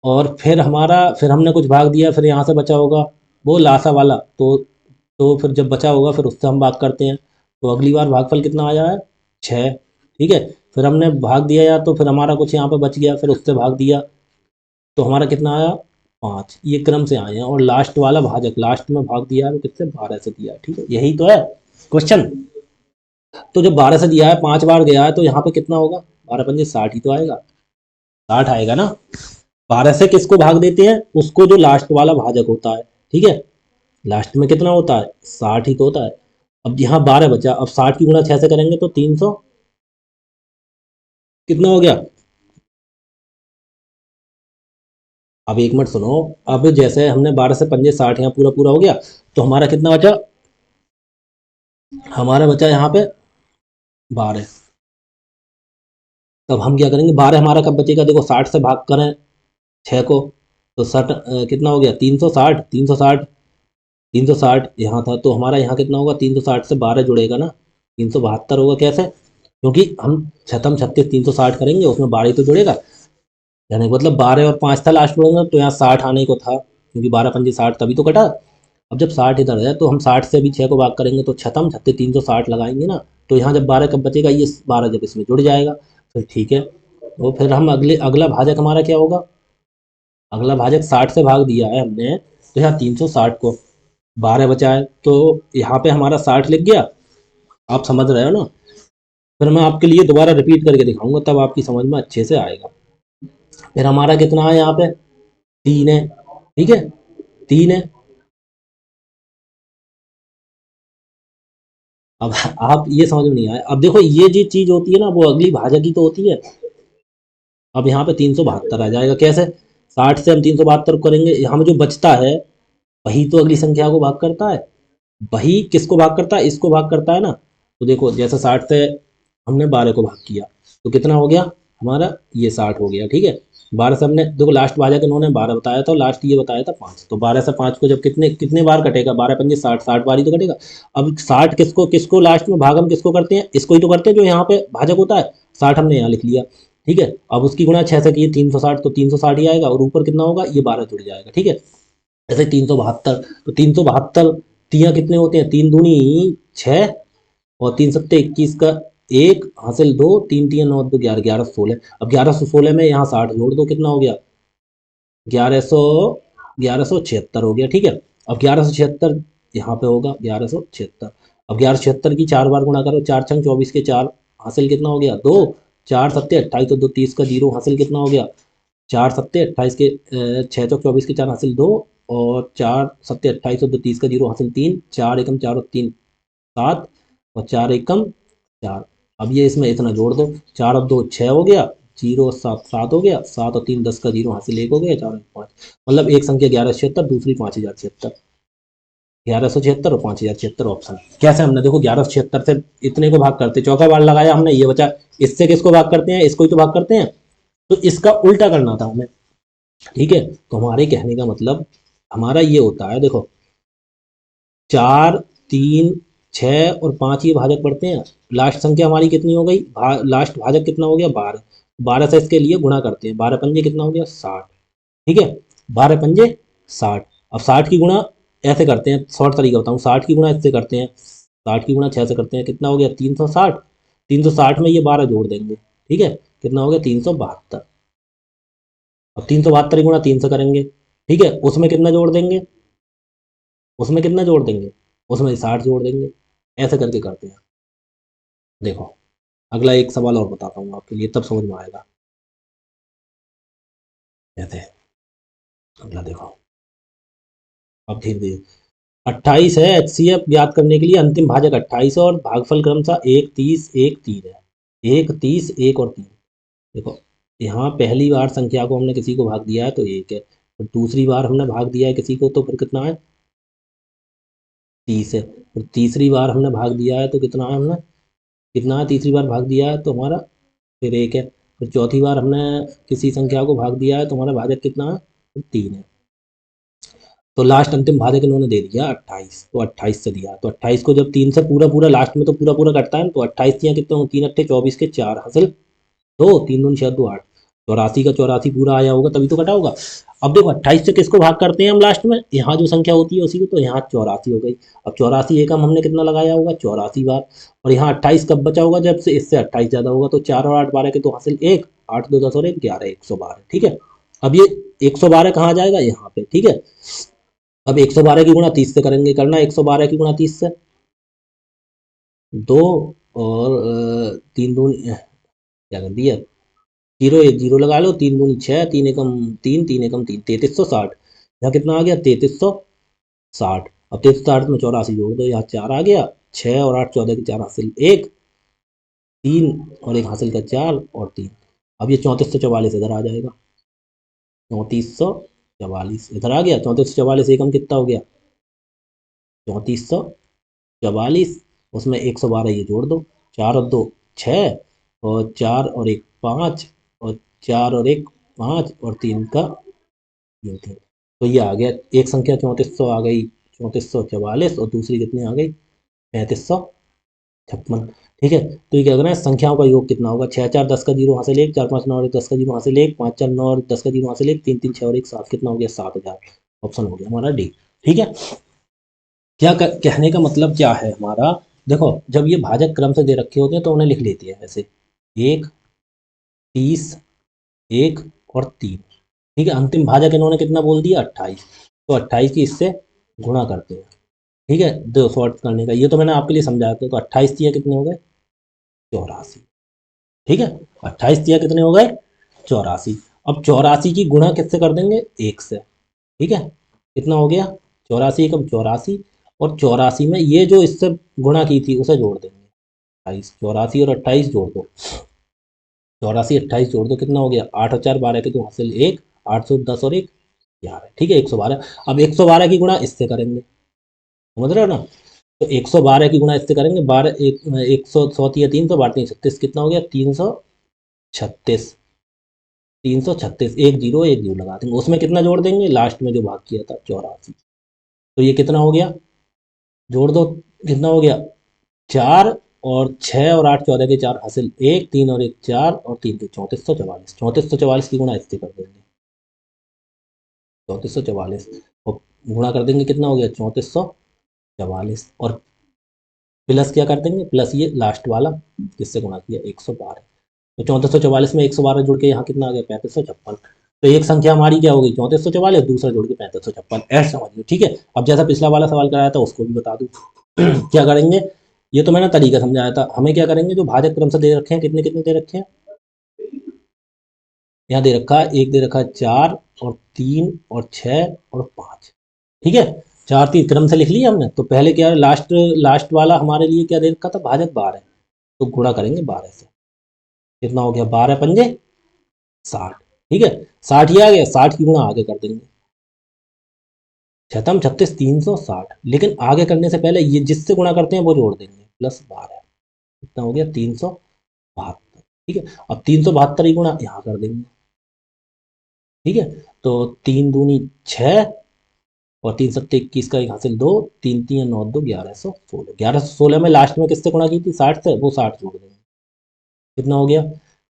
और फिर हमने कुछ भाग दिया, फिर यहाँ से बचा होगा वो लासा वाला, तो फिर जब बचा होगा फिर उससे हम भाग करते हैं। तो अगली बार भागफल कितना आया है? 6। ठीक है, फिर हमने भाग दिया यार, तो फिर हमारा कुछ यहाँ पे बच गया, फिर उससे भाग दिया, तो हमारा कितना आया? 5। ये क्रम से आए हैं। और लास्ट वाला भाजक लास्ट में भाग दिया है, वो किससे? 12 से दिया है। ठीक है, यही तो है क्वेश्चन। तो जब 12 से दिया है, 5 बार गया है, तो यहाँ पे कितना होगा? 12 पंजे 60 ही तो आएगा। 60 आएगा ना। 12 से किसको भाग देते हैं? उसको जो लास्ट वाला भाजक होता है। ठीक है, लास्ट में कितना होता है? 60 ही तो होता है। अब यहाँ 12 बचा, अब 60 की गुणा 6 से करेंगे तो 300, कितना हो गया? अब एक मिनट सुनो। अब जैसे हमने 12 से पंजे 60, यहाँ पूरा पूरा हो गया, तो हमारा कितना बचा? हमारा बचा यहाँ पे 12। तब हम क्या करेंगे? 12 हमारा कब बचेगा? देखो 60 से भाग करें 6 को, तो 60 कितना हो गया? 360। 360 360 यहाँ था, तो हमारा यहाँ कितना होगा? 360 से 12 जुड़ेगा ना, 372 होगा। कैसे? क्योंकि हम छतम 36 360 करेंगे, उसमें 12 ही तो जुड़ेगा। यानी कि मतलब 12 और 5 था लास्ट में, तो यहाँ 60 आने को था, क्योंकि 12 पंजे 60 तभी तो कटा। अब जब 60 इधर है, तो हम 60 से भी 6 को भाग करेंगे, तो छतम 36 360 लगाएंगे ना, तो यहाँ जब 12 कब बचेगा? ये 12 जब इसमें जुड़ जाएगा, फिर ठीक है। तो फिर हम अगला भाजक हमारा क्या होगा? अगला भाजक 60 से भाग दिया है हमने, तो यहाँ 360 को 12 बचा है, तो यहाँ पे हमारा 60 लिख गया। आप समझ रहे हो ना। फिर मैं आपके लिए दोबारा रिपीट करके दिखाऊंगा, तब आपकी समझ में अच्छे से आएगा। फिर हमारा कितना है यहाँ पे? 3 है। ठीक है, 3 है। अब आप ये समझ में नहीं आया। अब देखो ये जो चीज होती है ना, वो अगली भाजक की तो होती है। अब यहाँ पे 372 आ जाएगा। कैसे? 60 से हम 372 करेंगे, यहाँ में जो बचता है वही तो अगली संख्या को भाग करता है। वही किसको भाग करता है? इसको भाग करता है ना। तो देखो जैसे 60 से हमने 12 को भाग किया, तो कितना हो गया हमारा? ये 60 हो गया। ठीक है, 12 से हमने देखो लास्ट भाजक इन्होंने 12 बताया था, लास्ट ये बताया था 5, तो 12 से 5 को जब कितने कितने बार कटेगा? 12 पंजे 60, 60 बार ही तो कटेगा। अब 60 किसको किसको लास्ट में भाग हम किसको करते हैं? इसको ही तो करते हैं जो यहाँ पे भाजक होता है। 60 हमने यहाँ लिख लिया। ठीक है, अब उसकी गुणा 6 से की 360, तो 360 ही आएगा, और ऊपर कितना होगा? ये 12 जुड़ जाएगा। ठीक है, जैसे 372, तो 372 तियाँ कितने होते हैं? 3 दूनी 6, और 3 सत्ते 21 का 1 हासिल 2, 3 तियाँ 9 2 11, 1116। अब 1116 में यहाँ 60 जोड़ दो, कितना हो गया? 1100 1176 हो गया। ठीक है, अब 1176 यहाँ पे होगा 1176। अब 1176 की 4 बार गुणा करो, 4 छंग 24 के 4 हासिल कितना हो गया? 2। 4 सत्ते 28, तो 2 30 का 0 हासिल कितना हो गया? 4 सत्ते 28 के 6 चौक 24 के 4 हासिल 2, और 4 सत्ते 28 और 2 30 का 0 हासिल 3, 4 एकम 4 और 3 7, और 4 एकम 4। अब ये इसमें इतना जोड़ दो, 4 और 2 6 हो गया, 0 और 7 7 हो गया, 7 और 3 10 का 0 हासिल 1 हो गया, 4 और 5, मतलब एक संख्या 1176, दूसरी 5076। 1176 और 5076 ऑप्शन। कैसे हमने देखो 1176 से इतने को भाग करते, चौका बार लगाया हमने, ये बचा। इससे किसको भाग करते हैं, इसको ही तो भाग करते हैं, तो इसका उल्टा करना था हमें। ठीक है, तो हमारे कहने का मतलब हमारा ये होता है, देखो 4 3 6 और 5 ये भाजक पड़ते हैं। लास्ट संख्या हमारी कितनी हो गई, लास्ट भाजक कितना हो गया, 12। 12 से इसके लिए गुणा करते हैं, 12 पंजे कितना हो गया, 60। ठीक है, 12 पंजे 60। अब 60 की गुणा ऐसे करते हैं, शॉर्ट तरीका बताऊँ, 60 की गुणा इससे करते हैं, 60 की गुणा 6 से करते हैं, कितना हो गया, 360। 360 में ये 12 जोड़ देंगे, ठीक है, कितना हो गया, 372। अब 372 की गुणा 3 से करेंगे, ठीक है, उसमें कितना जोड़ देंगे, उसमें कितना जोड़ देंगे, उसमें 60 जोड़ देंगे। ऐसे करके करते हैं। देखो अगला एक सवाल और बताता हूँ आपके लिए, तब समझ में आएगा। कहते हैं अगला, देखो अब धीरे धीरे 28 है, एचसीएफ ज्ञात करने के लिए अंतिम भाजक 28 और भागफल क्रमशः 1 30 1 3 है। 1 30 1 और 3। देखो यहाँ पहली बार संख्या को हमने किसी को भाग दिया है तो 1 है, और दूसरी बार हमने भाग दिया है किसी को तो फिर कितना है, 30 है। और तीसरी बार हमने भाग दिया है तो कितना है, हमने कितना है, तीसरी बार भाग दिया है तो हमारा फिर 1 है। फिर चौथी बार हमने किसी संख्या को भाग दिया है तो हमारा भाजक कितना है, 3 है। तो लास्ट अंतिम भाजक इन्होंने दे दिया 28, तो 28 से दिया, तो 28 को जब 3 से पूरा पूरा लास्ट में तो पूरा पूरा कटता है, तो 28 यहाँ कितने हो, 3 अट्ठे 24 के 4 हासिल 2, 3 दूनी 6 2 8। 84 का 84 पूरा आया होगा तभी तो कटा होगा। अब देखो 28 से किसको भाग करते हैं हम लास्ट में, यहाँ जो संख्या होती है उसी को, तो यहाँ 84 हो गई। अब 84 एकम हमने कितना लगाया होगा, 84 बार। और यहाँ 28 कब बचा होगा, जब से इससे 28 ज्यादा होगा, तो 4 और 8 12 के तो हासिल 1, 8 2 10 और 1 11, 112। ठीक है, अब ये 112 कहाँ जाएगा, यहाँ पे। ठीक है, अब 112 की गुणा 30 से करेंगे, करना 112 की गुणा 30 से, 2 और 3 दूनी क्या कर दिया, जीरो, एक जीरो लगा लो, 3 दूनी 6, 3 एकम 3, 3 एकम 3, 3360। यहाँ कितना आ गया, 3360। अब 3360 में 84 जोड़ दो, यहाँ 4 आ गया, 6 और 8 14 की 4 हासिल 1, 3 और 1 हासिल का 4 और 3। अब ये 3444 इधर आ जाएगा, 3444 इधर आ गया, 3444 एकम कितना हो गया, 3444। उसमें 112 ये जोड़ दो, 4 और 2 6, और 4 और 1 5, और 4 और 1 5 और 3 का ये थे। तो ये आ गया, एक संख्या 3400 आ गई, 3444, और दूसरी कितनी आ गई, 3556। ठीक है, तो ये क्या करना है, संख्याओं का योग कितना होगा, 6 4 10 का जीरो हासिल 1, 4 5 9 और 1 10 का जीरो हासिल 1, 5 4 9 और 10 का जीरो हासिल 1, 3 3 6 और 1 7, कितना हो गया, 7000। ऑप्शन हो गया हमारा डी। ठीक है, कहने का मतलब क्या है हमारा, देखो जब ये भाजक क्रम से दे रखे होते हैं तो उन्हें लिख लेती है ऐसे, 1 30 1 और 3। ठीक है, अंतिम भाजक इन्होंने कितना बोल दिया, 28, तो 28 की इससे गुणा करते हैं। ठीक है, दो सॉर्ट करने का, ये तो मैंने आपके लिए समझाया था। तो 28 दिया कितने हो गए, 84। ठीक है, 28 दिया कितने हो गए, 84। अब 84 की गुणा किससे कर देंगे, 1 से। ठीक है, कितना हो गया, 84 एकम 84, और 84 में ये जो इससे गुणा की थी उसे जोड़ देंगे, 28। 84 और 28 जोड़ दो, 84 28 जोड़ दो, कितना हो गया, 8 और 4 12 के तो हासिल 1, 810 और 1 11। ठीक है, 112। अब 112 की गुणा इससे करेंगे, समझ रहे हो ना, तो 112 की गुणा इससे करेंगे, 12 एक सौ सौती 300 बारह 36, कितना हो गया, 336। 336, एक जीरो लगा देंगे, उसमें कितना जोड़ देंगे, लास्ट में जो भाग किया था 84। तो ये कितना हो गया, जोड़ दो, कितना हो गया, 4 और 6 और 8 14 के 4 हासिल 1, 3 और 1 4 और 3 के 3444। 3444 की गुणा इससे कर देंगे, 3444, और गुणा कर देंगे, कितना हो गया, 3444, और प्लस क्या कर देंगे, प्लस ये लास्ट वाला किससे गुणा किया, 112। तो 3444 में 112 जुड़ के यहाँ कितना आ गया, 3556। तो एक संख्या हमारी क्या होगी, 3444, दूसरा जोड़ के 3556, ऐसा समझिए। ठीक है, अब जैसा पिछला वाला सवाल कराया था उसको भी बता दूं। क्या करेंगे, ये तो मैंने तरीका समझाया था, हमें क्या करेंगे, जो भाजक क्रम से दे रखे हैं, कितने कितने दे रखे हैं, यहाँ दे रखा है, एक दे रखा है 4 और 3 और 6 और 5। ठीक है, 4 3 क्रम से लिख लिया हमने, तो पहले क्या है, लास्ट लास्ट वाला हमारे लिए क्या दे रखा था, भाजक 12 है, तो गुणा करेंगे 12 से, कितना हो गया, 12 पंजे 60। ठीक है, 60 ही आ गया, 60 की गुणा आगे कर देंगे, छतम 36 360, लेकिन आगे करने से पहले ये जिससे गुणा करते हैं वो जोड़ देंगे, +12 कितना हो गया 372। ठीक है, अब 372 ही गुणा यहाँ कर देंगे। ठीक है, तो 3 दूनी 6 और 3 सत्ते 21 का एक हासिल 2, 3 3 9 2 1116, 1116 में लास्ट में किससे गुणा की थी 60 से, वो 60 जोड़ देंगे, कितना हो गया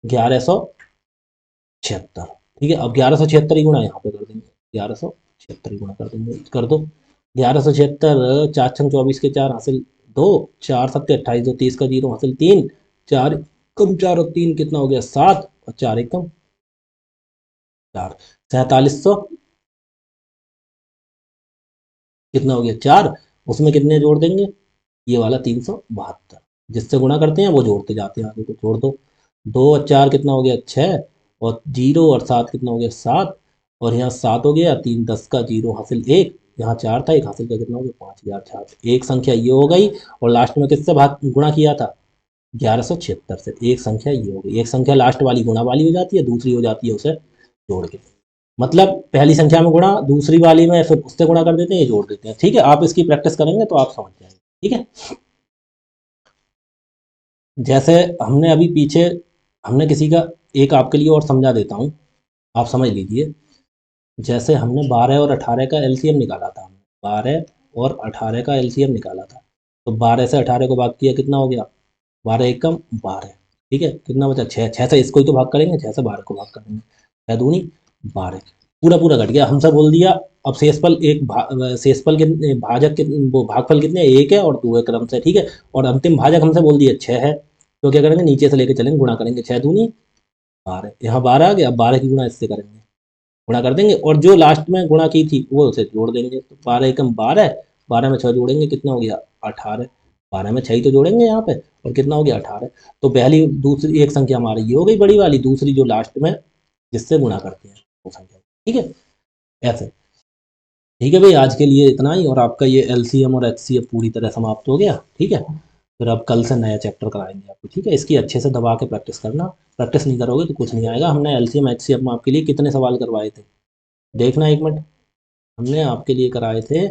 1176। ठीक है, अब 1176 ही गुणा यहाँ पे कर देंगे, 1176 ही गुणा कर देंगे, कर दो 1176, 4 6 24 के 4 हासिल 2, 4 7 28 2 30 का 0 हासिल 3, 4 कम 4 और 3 कितना हो गया 7, और 4 एकम 4, 4700 कितना हो गया 4, उसमें कितने जोड़ देंगे, ये वाला 372, जिससे गुणा करते हैं वो जोड़ते जाते हैं, आगे को जोड़ दो, 2 और 4 कितना हो गया 6, और 0 और 7 कितना हो गया 7, और यहाँ 7 हो गया, 3 10 का 0 हासिल 1, यहाँ 4 था, एक हासिल का कितना हो गया 5000 एक संख्या ये हो गई, और लास्ट में किससे भाग गुणा किया था 1176 से, एक संख्या ये हो गई, एक संख्या लास्ट वाली गुणा वाली हो जाती है, दूसरी हो जाती है उसे जोड़ के, मतलब पहली संख्या में गुणा, दूसरी वाली में फिर उससे गुणा कर देते हैं, ये जोड़ देते हैं। ठीक है, आप इसकी प्रैक्टिस करेंगे तो आप समझ जाएंगे। ठीक है, जैसे हमने अभी पीछे, हमने किसी का, एक आपके लिए और समझा देता हूँ, आप समझ लीजिए। जैसे हमने 12 और 18 का एलसीएम निकाला था, 12 और 18 का एलसीएम निकाला था, तो 12 से 18 को भाग किया, कितना हो गया 12 एकम 12। ठीक है, कितना बचा 6, 6 से इसको ही तो भाग करेंगे, 6 से 12 को भाग करेंगे, 6 दूनी 12, पूरा पूरा घट गया, हमसे बोल दिया अब शेषफल शेषफल के भाजक के, वो भागफल कितने 1 है और 2 है क्रम से। ठीक है, और अंतिम भाजक हमसे बोल दिया 6 है, तो क्या करेंगे नीचे से लेके चलेंगे, गुणा करेंगे, 6 दूनी 12, यहाँ 12 आ गया, अब 12 की गुणा इससे करेंगे, गुणा कर देंगे, और जो लास्ट में गुणा की थी वो उसे जोड़ देंगे, तो 12 एकम 12, 12 में 6 जोड़ेंगे, कितना हो गया 18, 12 में 6 ही तो जोड़ेंगे यहाँ पे, और कितना हो गया 18। तो पहली दूसरी एक संख्या हमारी ये हो गई बड़ी वाली, दूसरी जो लास्ट में जिससे गुणा करते हैं वो संख्या। ठीक है, ऐसे। ठीक है भाई, आज के लिए इतना ही, और आपका ये एलसीएम और एचसीएफ पूरी तरह समाप्त हो गया। ठीक है, फिर अब कल से नया चैप्टर कराएंगे आपको। ठीक है, इसकी अच्छे से दबा के प्रैक्टिस करना, प्रैक्टिस नहीं करोगे तो कुछ नहीं आएगा। हमने एलसीएम एचसीएफ में आपके लिए कितने सवाल करवाए थे, देखना एक मिनट, हमने आपके लिए कराए थे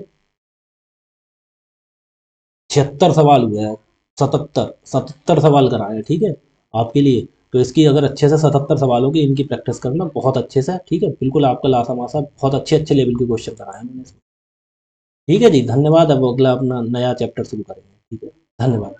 76 सवाल हुए हैं, 77 सवाल कराए हैं। ठीक है, आपके लिए, तो इसकी अगर अच्छे से 77 सवालों की इनकी प्रैक्टिस करना बहुत अच्छे से। ठीक है, बिल्कुल आपका लासा मासा बहुत अच्छे अच्छे लेवल के क्वेश्चन कराए हैं मैंने। ठीक है जी, धन्यवाद। अब अगला अपना नया चैप्टर शुरू करेंगे। ठीक है, धन्यवाद।